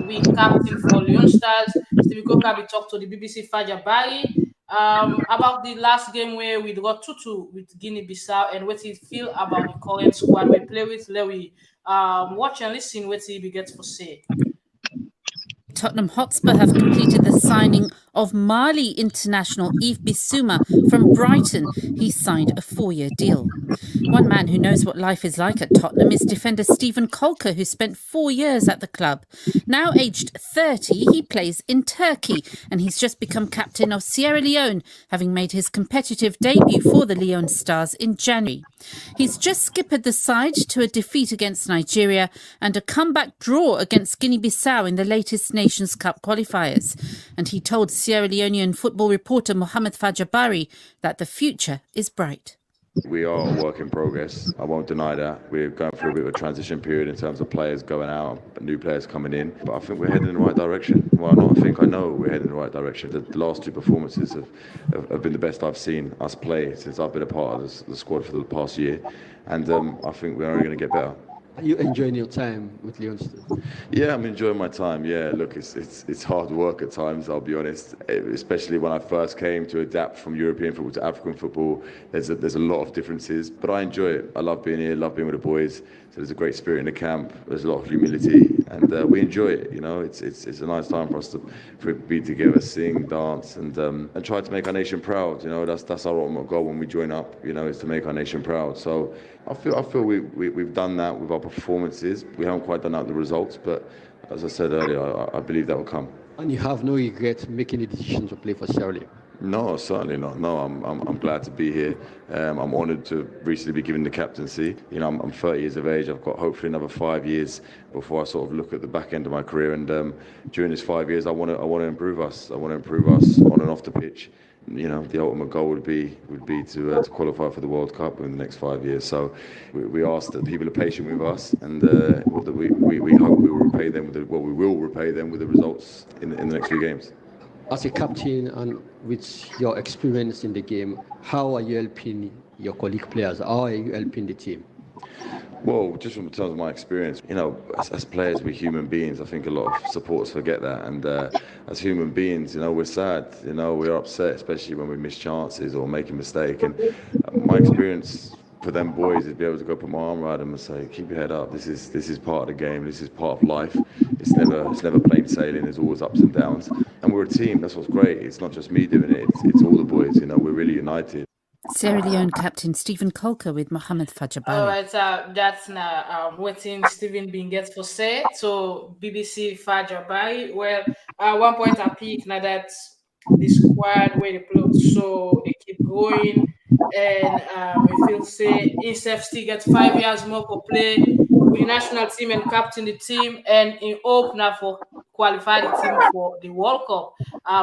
we captain for Leone Stars, Stevie Coker, we talked to the BBC Faja Barrie about the last game where we got 2-2 with Guinea-Bissau and what he feel about the current squad we play with. Let we watch and listen what he gets for say. Tottenham Hotspur have completed the signing of Mali international Yves Bissouma from Brighton. He signed a 4-year deal. One man who knows what life is like at Tottenham is defender Stephen Caulker, who spent 4 years at the club. Now aged 30, he plays in Turkey and he's just become captain of Sierra Leone, having made his competitive debut for the Leone Stars in January. He's just skippered the side to a defeat against Nigeria and a comeback draw against Guinea-Bissau in the latest Nations Cup qualifiers. And he told Sierra Leonean football reporter Mohamed Faja Barrie that the future is bright. We are a work in progress. I won't deny that. We're going through a bit of a transition period in terms of players going out, new players coming in. But I think we're heading in the right direction. Well, I know we're heading in the right direction. The last 2 performances have been the best I've seen us play since I've been a part of the squad for the past year. And I think we're only going to get better. Are you enjoying your time with Leone Stars? Yeah, I'm enjoying my time. Yeah, look, it's hard work at times, I'll be honest. Especially when I first came to adapt from European football to African football, there's a lot of differences. But I enjoy it. I love being here, love being with the boys. So there's a great spirit in the camp. There's a lot of humility, and we enjoy it. You know, it's a nice time for us to be together, sing, dance, and try to make our nation proud. You know, that's our ultimate goal when we join up. You know, is to make our nation proud. So I feel we've done that with our performances. We haven't quite done that with the results, but as I said earlier, I believe that will come. And you have no regret making the decision to play for Sierra Leone? No, certainly not. No, I'm glad to be here. I'm honoured to recently be given the captaincy. You know, I'm 30 years of age. I've got hopefully another 5 years before I sort of look at the back end of my career. And during this 5 years, I want to improve us. I want to improve us on and off the pitch. You know, the ultimate goal would be to qualify for the World Cup in the next 5 years. So we ask that people are patient with us, and that we hope we will repay them with the results in the next few games. As a captain and with your experience in the game, how are you helping your colleague players? How are you helping the team? Well, just in terms of my experience, you know, as players, we're human beings. I think a lot of supporters forget that. And as human beings, you know, we're sad. You know, we're upset, especially when we miss chances or make a mistake. And my experience for them boys is be able to go put my arm around them and say, keep your head up. This is part of the game. This is part of life. It's never plain sailing. There's always ups and downs. And we're a team. That's what's great. It's not just me doing it. It's all the boys. You know, we're really united. Sierra Leone captain Stephen Caulker with Mohamed Faja Barrie. All right, that's now waiting Stephen being gets for say. So BBC Faja Barrie. Well, one point I pick now that the squad where they play, so they keep going, and we feel say himself still get 5 years more for play with the national team and captain the team, and in hope now for qualify the team for the World Cup.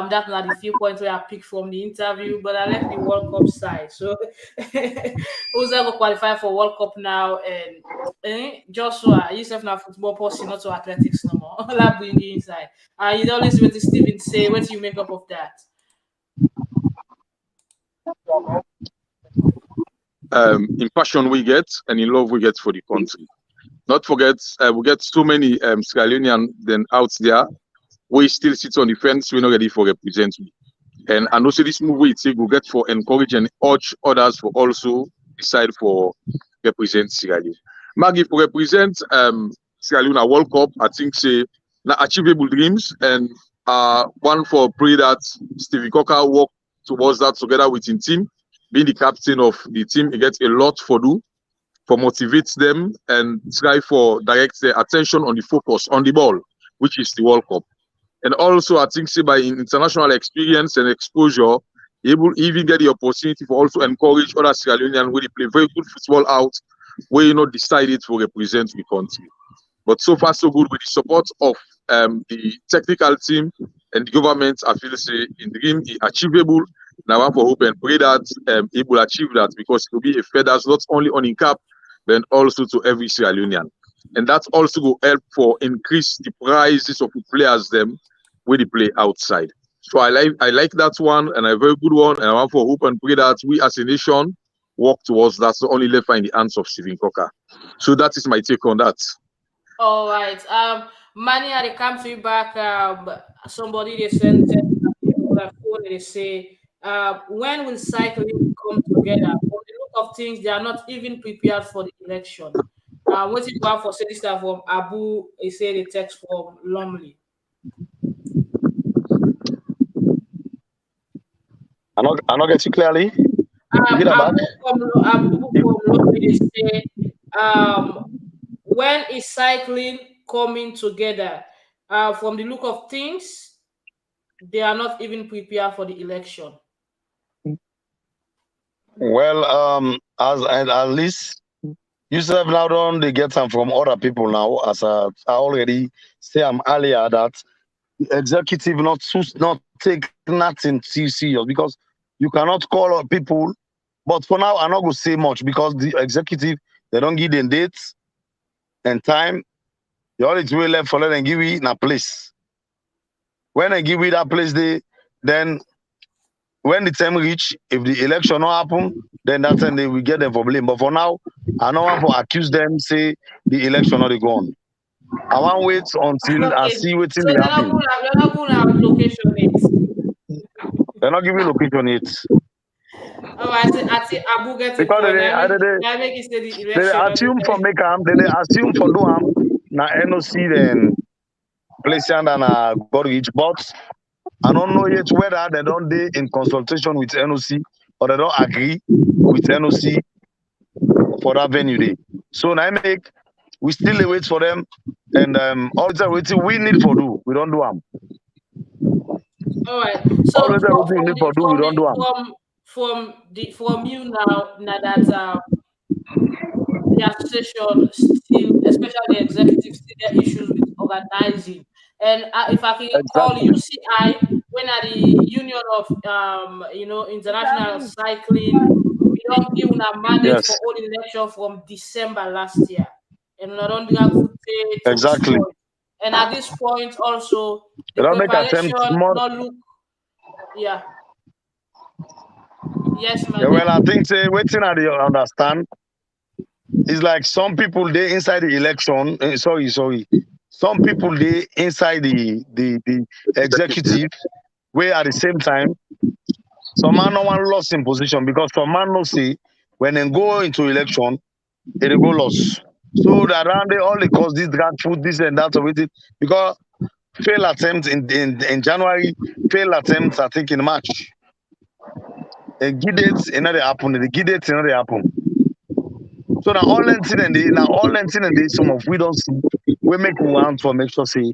That's not the few points where I picked from the interview, but I left the World Cup side. So who's ever qualify for World Cup now? And Joshua, yourself now football person, not to athletics no more. I'll bring you inside. You always what Stephen say. What do you make up of that? In passion we get, and in love we get for the country. Not forget, we get so many Sierra Leonean then out there. We still sit on the fence. We're not ready for represent me. And also this move we take, we get for encourage and urge others for also decide for represent Sierra Leone. Maggie for represent Sierra Leone World Cup, I think say achievable dreams, and one for pray that Stevie Coker work towards that together with his team. Being the captain of the team, he gets a lot for do. For motivates them and try for direct their attention on the focus on the ball, which is the World Cup. And also, I think, say by international experience and exposure, able even get the opportunity for also encourage other Sierra Leoneans where they play very good football out, where you not decided to represent the country. But so far, so good with the support of the technical team and the government. I feel say in the game is achievable. Now, I for hope and pray that he will achieve that, because it will be a feathers not only on in cap, then also to every Sierra Leonean. And that also will help for increase the prices of the players them when they play outside. So I like that one, and a very good one, and I want for hope and pray that we as a nation work towards that. So only left in the hands of Stephen Caulker. So that is my take on that. All right. Mania, they come to you back. Somebody they sent on the phone. They say, when will cycling come together? From the look of things, they are not even prepared for the election. Waiting for say this from Abu. He said the text from Lumley. I not get you clearly. Abu from Lumley, they say, when is cycling coming together? From the look of things, they are not even prepared for the election. Well, as at least Yusuf now don't they get some from other people now. As I already say earlier that the executive not take nothing too serious because you cannot call people. But for now, I'm not going to say much because the executive they don't give them dates and time. The only two left for them give you a place. When they give you that place, then when the time reach, if the election not happen, then that's when they will get them for blame. But for now, I don't want to accuse them, say the election not go on. I want to wait until I see what's in the happen. They're not going to have location yet. They're not giving location yet. Oh, I see Abu gets it. Because they assume for make they assume for do na NOC then place and God reach. But I don't know yet whether they don't be in consultation with NOC or they don't agree with NOC for that venue day. So now we still wait for them and all the waiting we need for do. We don't do them. All right. So from you now that the association still, especially the executive, still get issues with organizing. And if I can call UCI, when at the Union of International Cycling, we don't give a mandate for all election from December last year, and we don't have footage. Exactly. And at this point, also the preparation not look. Yeah. Yes, ma'am. Yeah, well, I think waiting at the understand. It's like some people they inside the election. Sorry. Some people they inside the executive, where at the same time, some man no one lost in position because some man no see when they go into election, it go lost. So that around all they cause this drag food, this and that with it because fail attempts in January, fail attempts I think in March. And give dates another happen, the give dates another happen. So now all incident and some of we don't see we make one for make sure say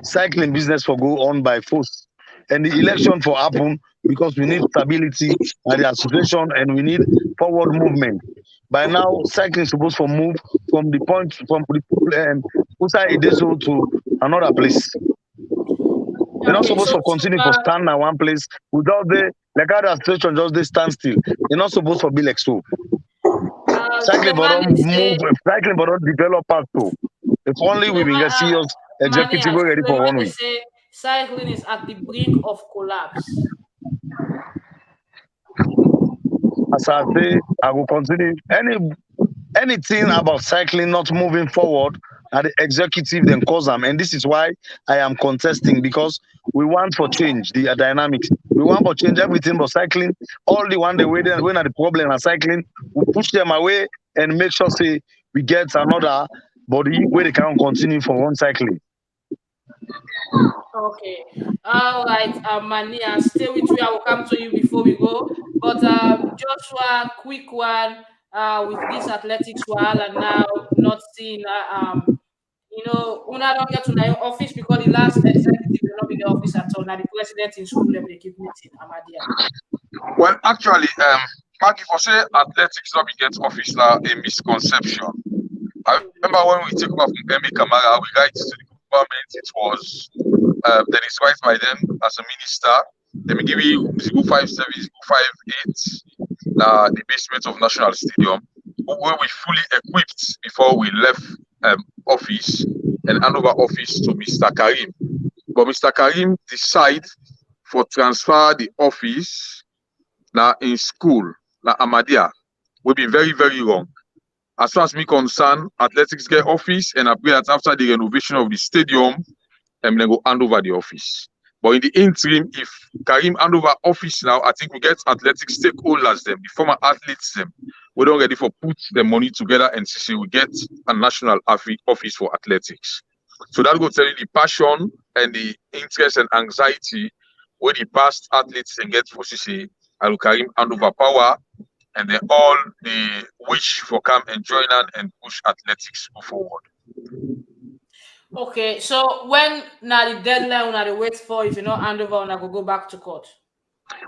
cycling business for go on by force. And the election for happen because we need stability at the association and we need forward movement. By now, cycling is supposed to move from the point from the outside Ideso to another place. They're not supposed to continue to stand at one place without the other association just they stand still. They're not supposed to be like so. Cycling but don't move, cycling but don't develop us too. If only we will get serious executive ready for 1 week. Cycling is at the brink of collapse. As I say, I will continue. Anything about cycling not moving forward at the executive then cause them. And this is why I am contesting because we want for change the dynamics. We want for change everything but cycling. All the one the way when are the problem of cycling, we push them away and make sure say we get another body where they can continue for one cycling. Okay. All right, Mania, stay with you. I will come to you before we go. But Joshua, quick one with this athletics while and now not seeing Una don't get to the office because the last executive will not be in the office at all. Now the president in school they keep meeting. Amadia. Well, actually, Maggie, for say athletics not be get office now a misconception. I remember when we took over from Emi Kamara, we write to the government. It was that is right by them as a minister. Let me give you 057, 058, the basement of National Stadium, where we fully equipped before we left office and hand over office to Mr. Karim. But Mr. Karim decided for transfer the office now in school. like Amadia, will be very, very wrong. As far as me concerned, athletics get office, and I pray that after the renovation of the stadium, then go hand over the office. But in the interim, if Karim hand over office now, I think we get athletic stakeholders, them, the former athletes, them, we don't ready for put the money together and see we get a national office for athletics. So that will tell you the passion and the interest and anxiety where the past athletes can get for CC Al Karim hand over power, and then all the wish for come and join and push athletics forward. Okay, so when now the deadline when they wait for, if you not hand over, when I go back to court.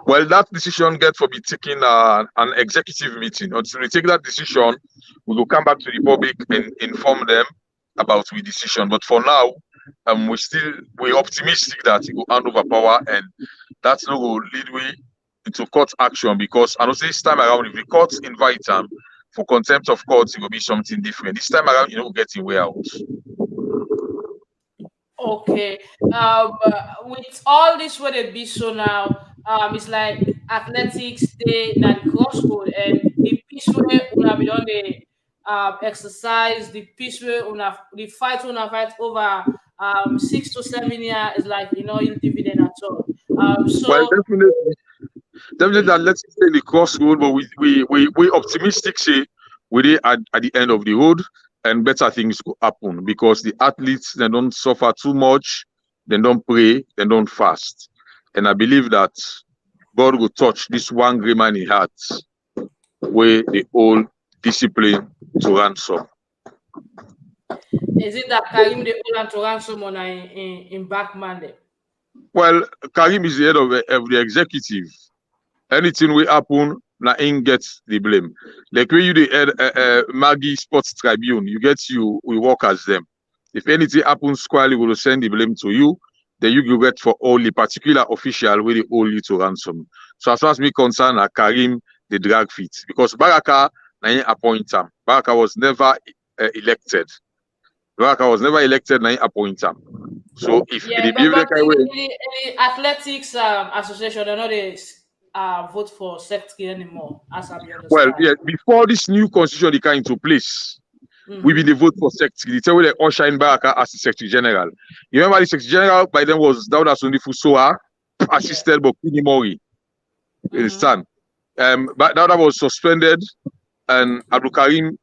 Well, that decision gets to be taken an executive meeting. Until we take that decision, we will come back to the public and inform them about the decision. But for now, we're optimistic that it will hand over power, and that's not going to lead way into court action, because I know this time around, if the courts invite them for contempt of court, it will be something different. This time around, we're getting way out. Okay. With all this where they be so now, it's like athletics stay now the crossroad, and the piece where una be done the exercise, the piece where the fight fight over 6 to 7 years is like you'll dividend at all. Well, definitely let's say the crossroad, but we optimistic say we're at the end of the road, and better things will happen, because the athletes, they don't suffer too much, they don't pray, they don't fast. And I believe that God will touch this one great man in heart, where the whole discipline to ransom. Is it that Karim the hold to ransom on in Backman there? Well, Karim is the head of the executive. Anything will happen, Nain gets the blame. Like when you the head Maggie Sports Tribune, we work as them. If anything happens, Squally will send the blame to you. Then you get for all the particular official where they hold you to ransom. So as far as me concerned, Karim the drag feet, because Baraka Nain appoint him. Baraka was never elected. Baraka was never elected, Nain appoint him. So if the athletics association, they're not vote for secretary anymore, as I understand. Well, yeah, before this new constitution they came into place, we been the vote for secretary. They tell you they usher in Baraka as the secretary general. You remember the secretary general by then was Dauda Sundifu Soa, assisted by Kini Mori. You understand? But Dauda was suspended, and Abdul Karim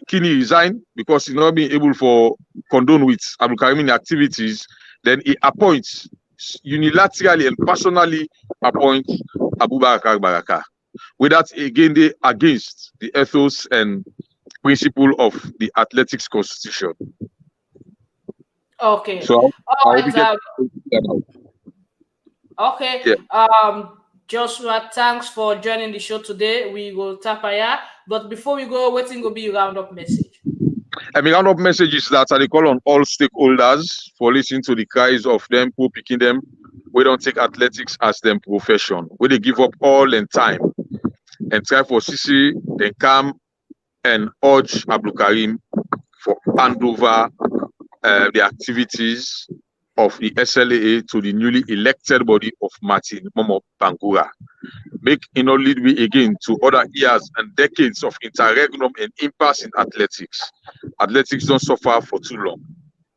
Kini resigned because he's not being able to condone with Abdul Karim in the activities. Then he appoints unilaterally and personally appoints Abubakar Baraka. With that, again, they against the ethos and principle of the athletics constitution. Okay. So okay. Yeah. Joshua, thanks for joining the show today. We will tap here. But before we go, waiting will be your roundup message. My roundup message is that I call on all stakeholders for listening to the cries of them who picking them. We don't take athletics as them profession. We they give up all in time and try for CC, then come and urge Abdul Karim for hand over the activities of the SLAA to the newly elected body of Martin Momo Bangura. Make lead me again to other years and decades of interregnum and impasse in athletics. Athletics don't suffer for too long.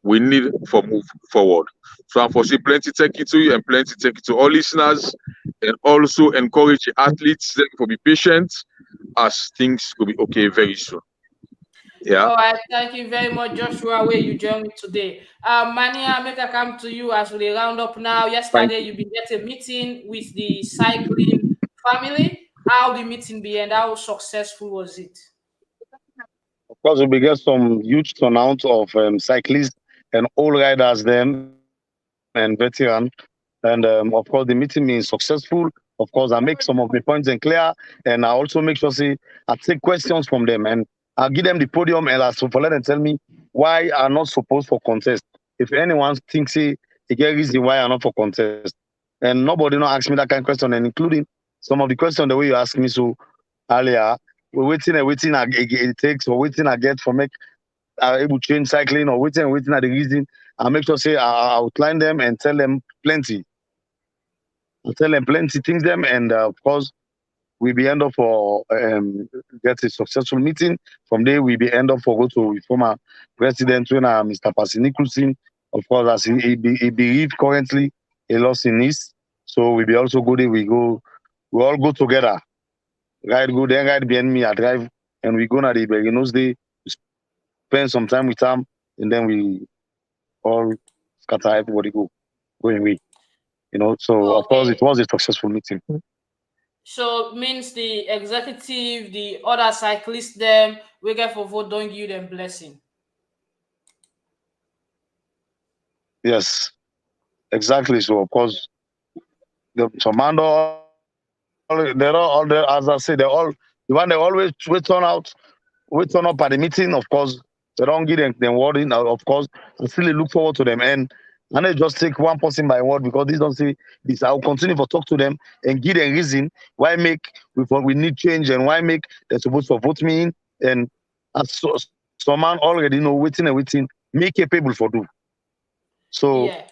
We need to move forward. So unfortunately, plenty thank you to you and plenty thank you to all listeners, and also encourage the athletes to be patient as things will be okay very soon. Yeah. All right. Thank you very much, Joshua, where you joined me today. Mania, make I come to you as we round up now. Yesterday, you been at a meeting with the cycling family. How the meeting be and how successful was it? Of course, we get some huge turnout of cyclists and all riders then and veterans. And of course, the meeting is successful. Of course, I make some of the points clear, and I also make sure I take questions from them, and I'll give them the podium and I'll let them tell me why I'm not supposed for contest. If anyone thinks they get reason why I'm not for contest, and nobody not ask me that kind of question, and including some of the questions the way you asked me so earlier, we're waiting it takes, or waiting I get for make able to change cycling, or waiting at the reason. I make sure I outline them and tell them plenty. I'll tell them plenty things them, and of course we be end up for get a successful meeting. From there, we be end up for go to former president when Mr. Pasinicusin. Of course, as he be currently a loss in East. So we be also go there. We all go together. Ride go then ride behind me. I drive and we go na the Beginos Day. Spend some time with them, and then we all scatter. Everybody going away. So of course it was a successful meeting. So means the executive, the other cyclists, them we get for vote, don't give them blessing. Yes, exactly. So of course, the commando, they're all there. As I say, they always turn up at the meeting. Of course, they don't give them wording. Of course, I still look forward to them, and they just take one person by word because they don't say this. I'll continue to talk to them and give them reason why we need change and why they're supposed to vote me in. And as some man already know waiting, me capable for do. So yeah.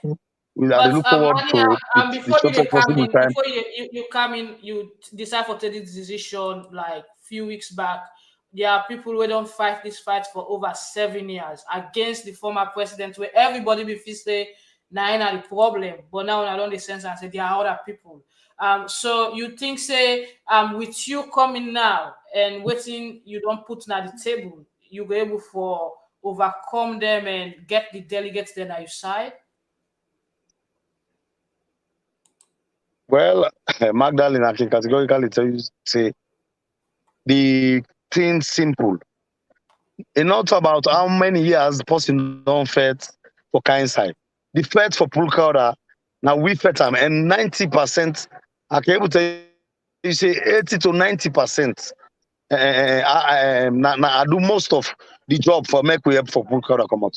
we look forward to before the possible time. before you come in, you decide for take this decision like few weeks back. There are people who don't fight this fight for over 7 years against the former president, where everybody be feel say na the problem, but now I don't sense and say there are other people. So you think say with you coming now and waiting, you don't put on the table, you be able for overcome them and get the delegates then on your side? Well, Magdalene, I can categorically tell you, say, the thing simple. It's not about how many years the person don't fight for kind side. The fight for Pulkauda, now we fight them, and 90%, I can able to you say 80 to 90%. I do most of the job for make we help for Pulkauda come out.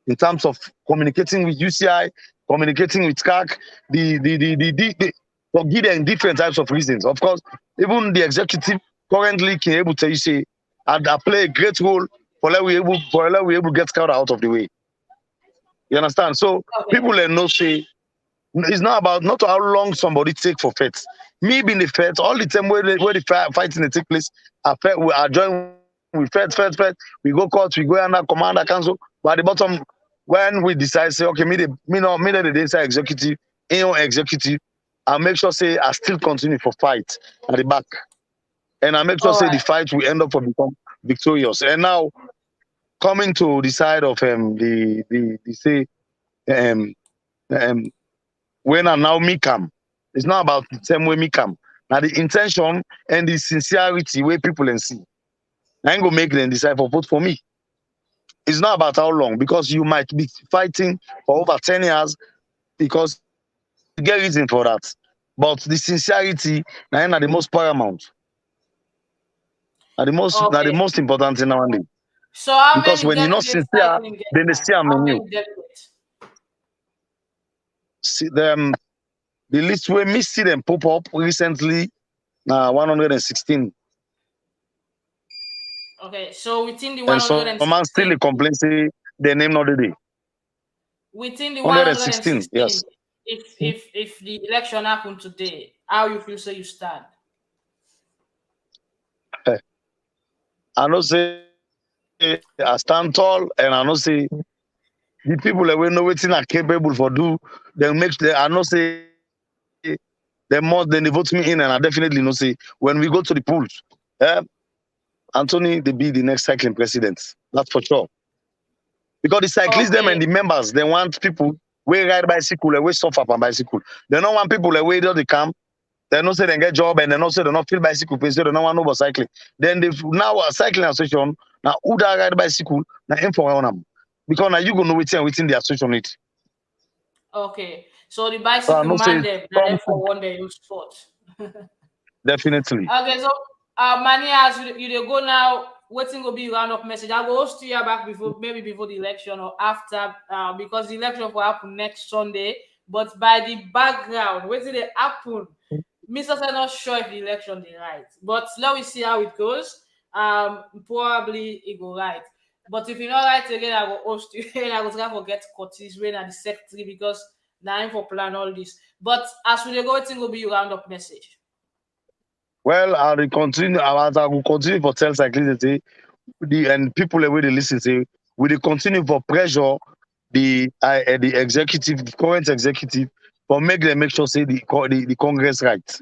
In terms of communicating with UCI, communicating with CAC, for giving different types of reasons. Of course, even the executive currently can able to say, I play a great role for let we able to get Scout out of the way. You understand? So people know say it's not about not how long somebody take for fights. Me being the fight, all the time where the fighting take place, I join. We fight. We go court, we go under commander council. But at the bottom, when we decide, say, okay, me the day executive, executive, I make sure say I still continue for fight at the back, and I make sure say the fight will end up for become victorious. And now coming to the side of when I now me come, it's not about the same way me come. Now the intention and the sincerity where people can see. I ain't gonna make them decide for vote for me. It's not about how long, because you might be fighting for over 10 years because you get reason for that. But the sincerity now the most paramount. Are the most important thing nowadays. So how because many when you're not sincere, then they see I'm you. See them, the list where me see them pop up recently, 116. Okay, so within the 116, and so man still complain say the name not the day. Within the 116, yes. If the election happened today, how you feel say you stand? I know say I stand tall, and I know say the people that we know waiting are capable for do. They make. I know say they more than they vote me in, and I definitely know say when we go to the polls, Anthony they be the next cycling president. That's for sure. Because the cyclists them and the members they want people we ride bicycle, we suffer on bicycle. They don't want people that way they come. They don't say they get job and they don't say they don't feel bicycle, so they don't want no cycling. Then they now a cycling association now who that ride bicycle now info on them. Because now you go know within the association it. Okay. So the bicycle man them for one day use sport. Definitely. Okay, so Mania, as you go now, waiting will be round up message. I will host you back before the election or after, because the election will happen next Sunday. But by the background, waiting they happen. Mr. not sure if the election is right, but let me see how it goes. Probably it go right. But if you're not right again, I will host you and I will try to get Curtis Wayne and the secretary because now I'm for plan all this. But as we go, waiting will be round up message. Well, I will continue. As I will continue for tell cyclism, and people the way they listen say, we will continue for pressure the executive, the current executive, for make sure say the Congress right.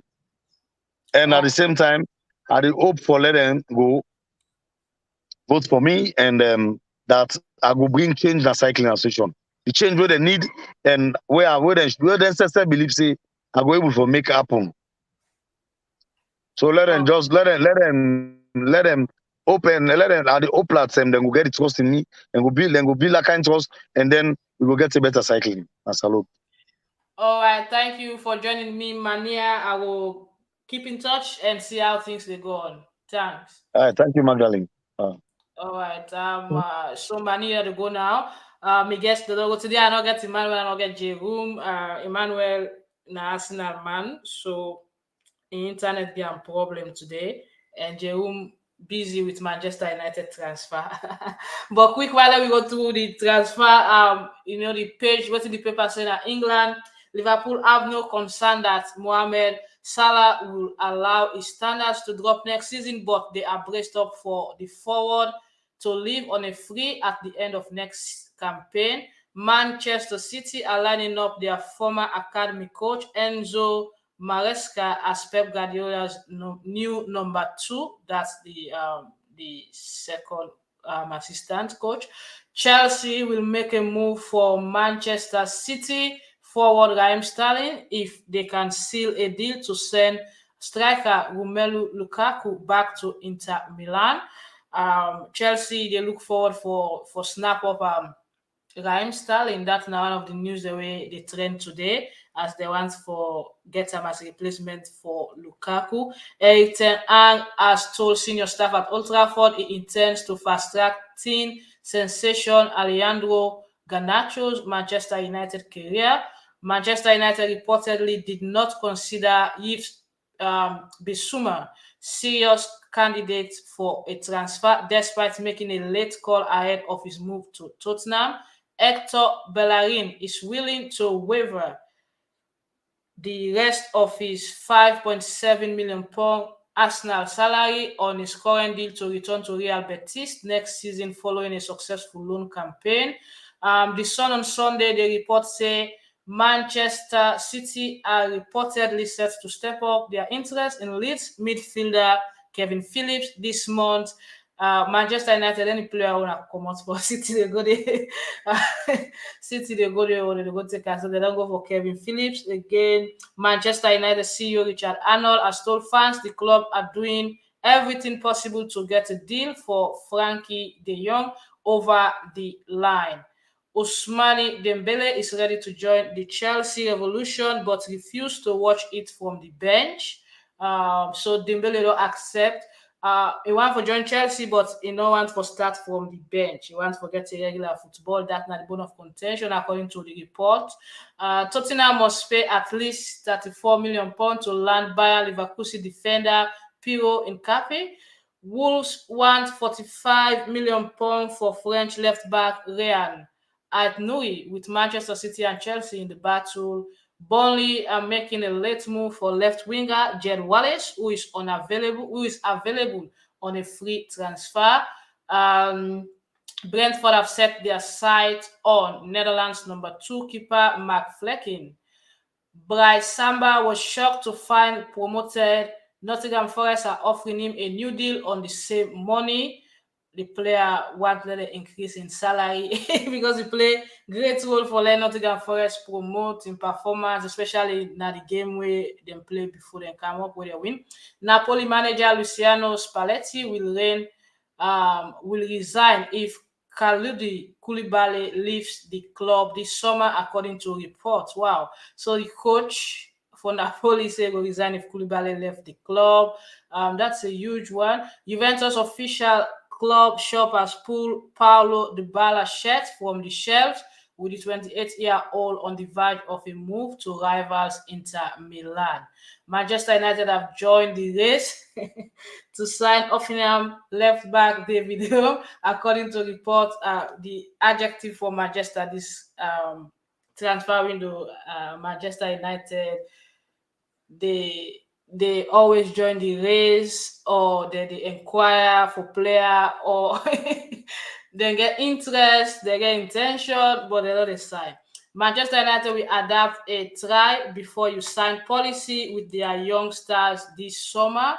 And at the same time, I hope for let them go vote for me, and that I will bring change in the cycling association. The change where they need and where they sister believe say I go able to make happen. So let them just let them open, let them at the oplats and then we'll get the trust in me and we'll build that kind of trust, and then we will get a better cycling. Salone. All right, thank you for joining me, Mania. I will keep in touch and see how things will go on. Thanks. All right, thank you, Magdalene. All right, so Mania to go now. Me guess the logo today. I don't get Emmanuel, I don't get Jerome. Emmanuel, na Arsenal man, so internet be a problem today, and Jerome busy with Manchester United transfer. But quick while we go through the transfer, the page, what's in the paper saying that England, Liverpool have no concern that Mohamed Salah will allow his standards to drop next season, but they are braced up for the forward to leave on a free at the end of next campaign. Manchester City are lining up their former academy coach Enzo Maresca as Pep Guardiola's new number 2. That's the second assistant coach. Chelsea will make a move for Manchester City forward Raheem Sterling if they can seal a deal to send striker Romelu Lukaku back to Inter Milan. Chelsea, they look forward for snap up Raheem Sterling. That's now one of the news the way they trend today, as they want for get him as a replacement for Lukaku. Eric Ten Hag has told senior staff at Old Trafford he intends to fast-track teen sensation Alejandro Garnacho's Manchester United career. Manchester United reportedly did not consider Yves Bissouma serious candidate for a transfer, despite making a late call ahead of his move to Tottenham. Hector Bellerin is willing to waiver the rest of his £5.7 million Arsenal salary on his current deal to return to Real Betis next season following a successful loan campaign. The Sun on Sunday, the report say Manchester City are reportedly set to step up their interest in Leeds midfielder Kevin Phillips this month. Manchester United, any player want to come out for City, they go there. City, they go there, or they go take us, so they don't go for Kevin Phillips. Again, Manchester United CEO Richard Arnold has told fans the club are doing everything possible to get a deal for Frankie de Jong over the line. Ousmane Dembele is ready to join the Chelsea revolution, but refused to watch it from the bench. So Dembele don't accept. He want to join Chelsea, but he don't want to start from the bench. He wants to get a regular football. That's not the bone of contention, according to the report. Tottenham must pay at least £34 million to land Bayer Leverkusen defender Piro Nkape. Wolves want £45 million for French left-back Ryan Aït-Nouri, with Manchester City and Chelsea in the battle. Burnley are making a late move for left winger Jed Wallace, who is available on a free transfer. Brentford have set their sight on Netherlands number 2 keeper Mark Flecken. Bryce Samba was shocked to find promoted Nottingham Forest are offering him a new deal on the same money. The player wanted an increase in salary because he played great role for Nottingham Forest promote in performance, especially in the game where they play before they come up with a win. Napoli manager Luciano Spalletti will resign if Kalidou Koulibaly leaves the club this summer, according to reports. Wow. So the coach for Napoli said will resign if Koulibaly left the club. That's a huge one. Juventus official club shop has pulled Paulo Dybala's shirt from the shelves, with the 28-year-old on the verge of a move to rivals Inter Milan. Manchester United have joined the race to sign Hoffenheim left-back David Home. According to reports, the adjective for Manchester this transfer window, Manchester United, they they always join the race, or they inquire for player, or they get interest, they get intention, but they don't sign. Manchester United will adapt a try before you sign policy with their young stars this summer.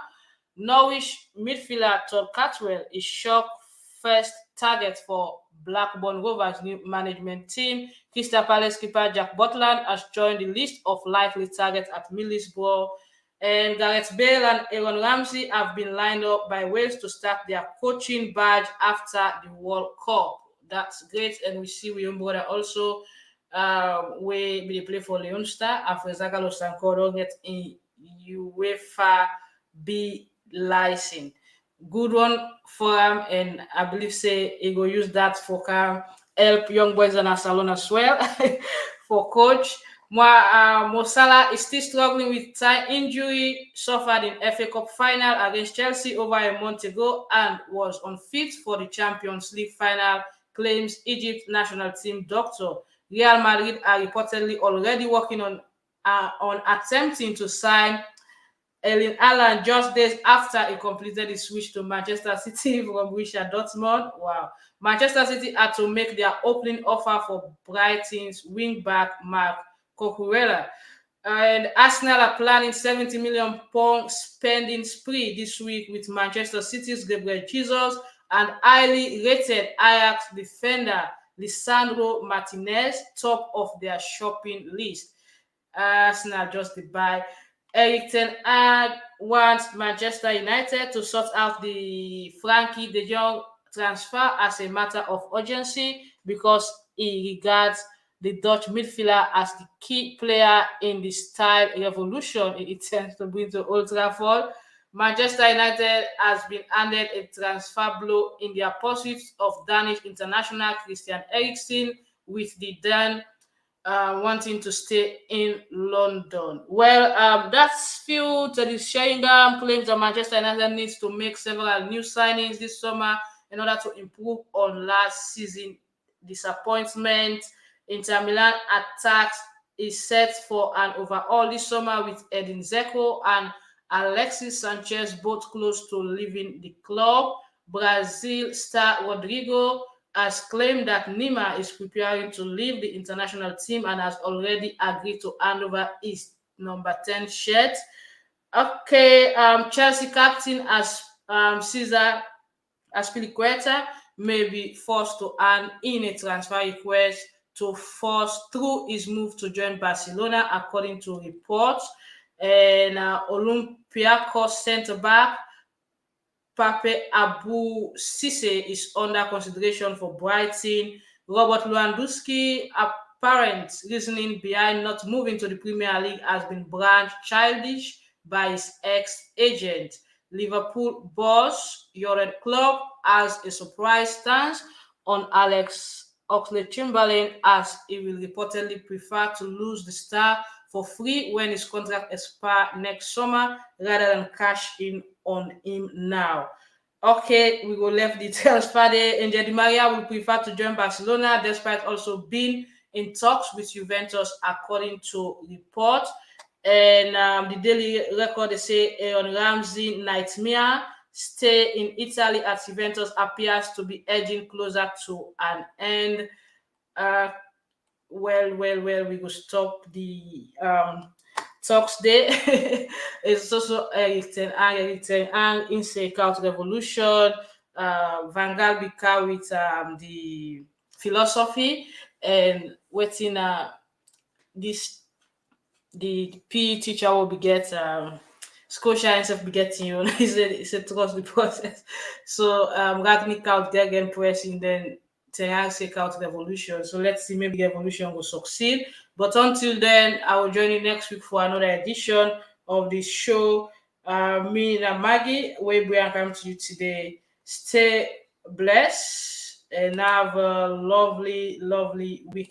Norwich midfielder Todd Catwell is shock first target for Blackburn Rovers' new management team. Crystal Palace keeper Jack Butland has joined the list of likely targets at Middlesbrough. And Gareth Bale and Aaron Ramsey have been lined up by Wales to start their coaching badge after the World Cup. That's great. And we see William Brother also where they play for Leone Stars after Zakalo Sankoro get in UEFA B license. Good one for him, and I believe say he go use that for help young boys in Salone as well for coach. Mo Salah is still struggling with thigh injury, suffered in FA Cup final against Chelsea over a month ago and was unfit for the Champions League final, claims Egypt national team doctor. Real Madrid are reportedly already working on attempting to sign Erling Haaland just days after he completed his switch to Manchester City from Borussia Dortmund. Wow. Manchester City had to make their opening offer for Brighton's wing-back Marc Cucurella. And Arsenal are planning £70 million spending spree this week with Manchester City's Gabriel Jesus and highly rated Ajax defender Lisandro Martinez top of their shopping list. Arsenal just to buy. Eric Ten Hag wants Manchester United to sort out the Frankie de Jong transfer as a matter of urgency because he regards the Dutch midfielder as the key player in the style revolution it intends to bring to Old Trafford. Manchester United has been handed a transfer blow in their pursuit of Danish international Christian Eriksen, with the Dan wanting to stay in London. Well, that's few to the Sheringham claims that Manchester United needs to make several new signings this summer in order to improve on last season disappointment. Inter Milan attacks is set for an overhaul this summer with Edin Dzeko and Alexis Sanchez both close to leaving the club. Brazil star Rodrigo has claimed that Neymar is preparing to leave the international team and has already agreed to hand over his number 10 shirt. Okay, Chelsea captain as Cesar Azpilicueta may be forced to hand in a transfer request to force through his move to join Barcelona, according to reports. And Olympiacos centre-back Pape Abu Cisse is under consideration for Brighton. Robert Lewandowski, apparent reasoning behind not moving to the Premier League has been branded childish by his ex-agent. Liverpool boss Jurgen Klopp has a surprise stance on Alex Oxlade-Chamberlain, as he will reportedly prefer to lose the star for free when his contract expires next summer rather than cash in on him now. Okay, we will left the transfer there. Angel Di Maria will prefer to join Barcelona despite also being in talks with Juventus, according to reports. And the Daily Record, they say Aaron Ramsey nightmare stay in Italy at Juventus appears to be edging closer to an end. Well, we will stop the talks there. It's also Eric Ten Hag in Sekout Revolution. Vanguard Bika with the philosophy, and waiting this the PE teacher will be get Scotia himself be getting you. It's a trust the process. So Ragnick out there again pressing, then Ten Hag Sekout Revolution. So let's see, maybe the revolution will succeed. But until then, I will join you next week for another edition of this show. Me and Maggie, we are coming to you today. Stay blessed and have a lovely, lovely week.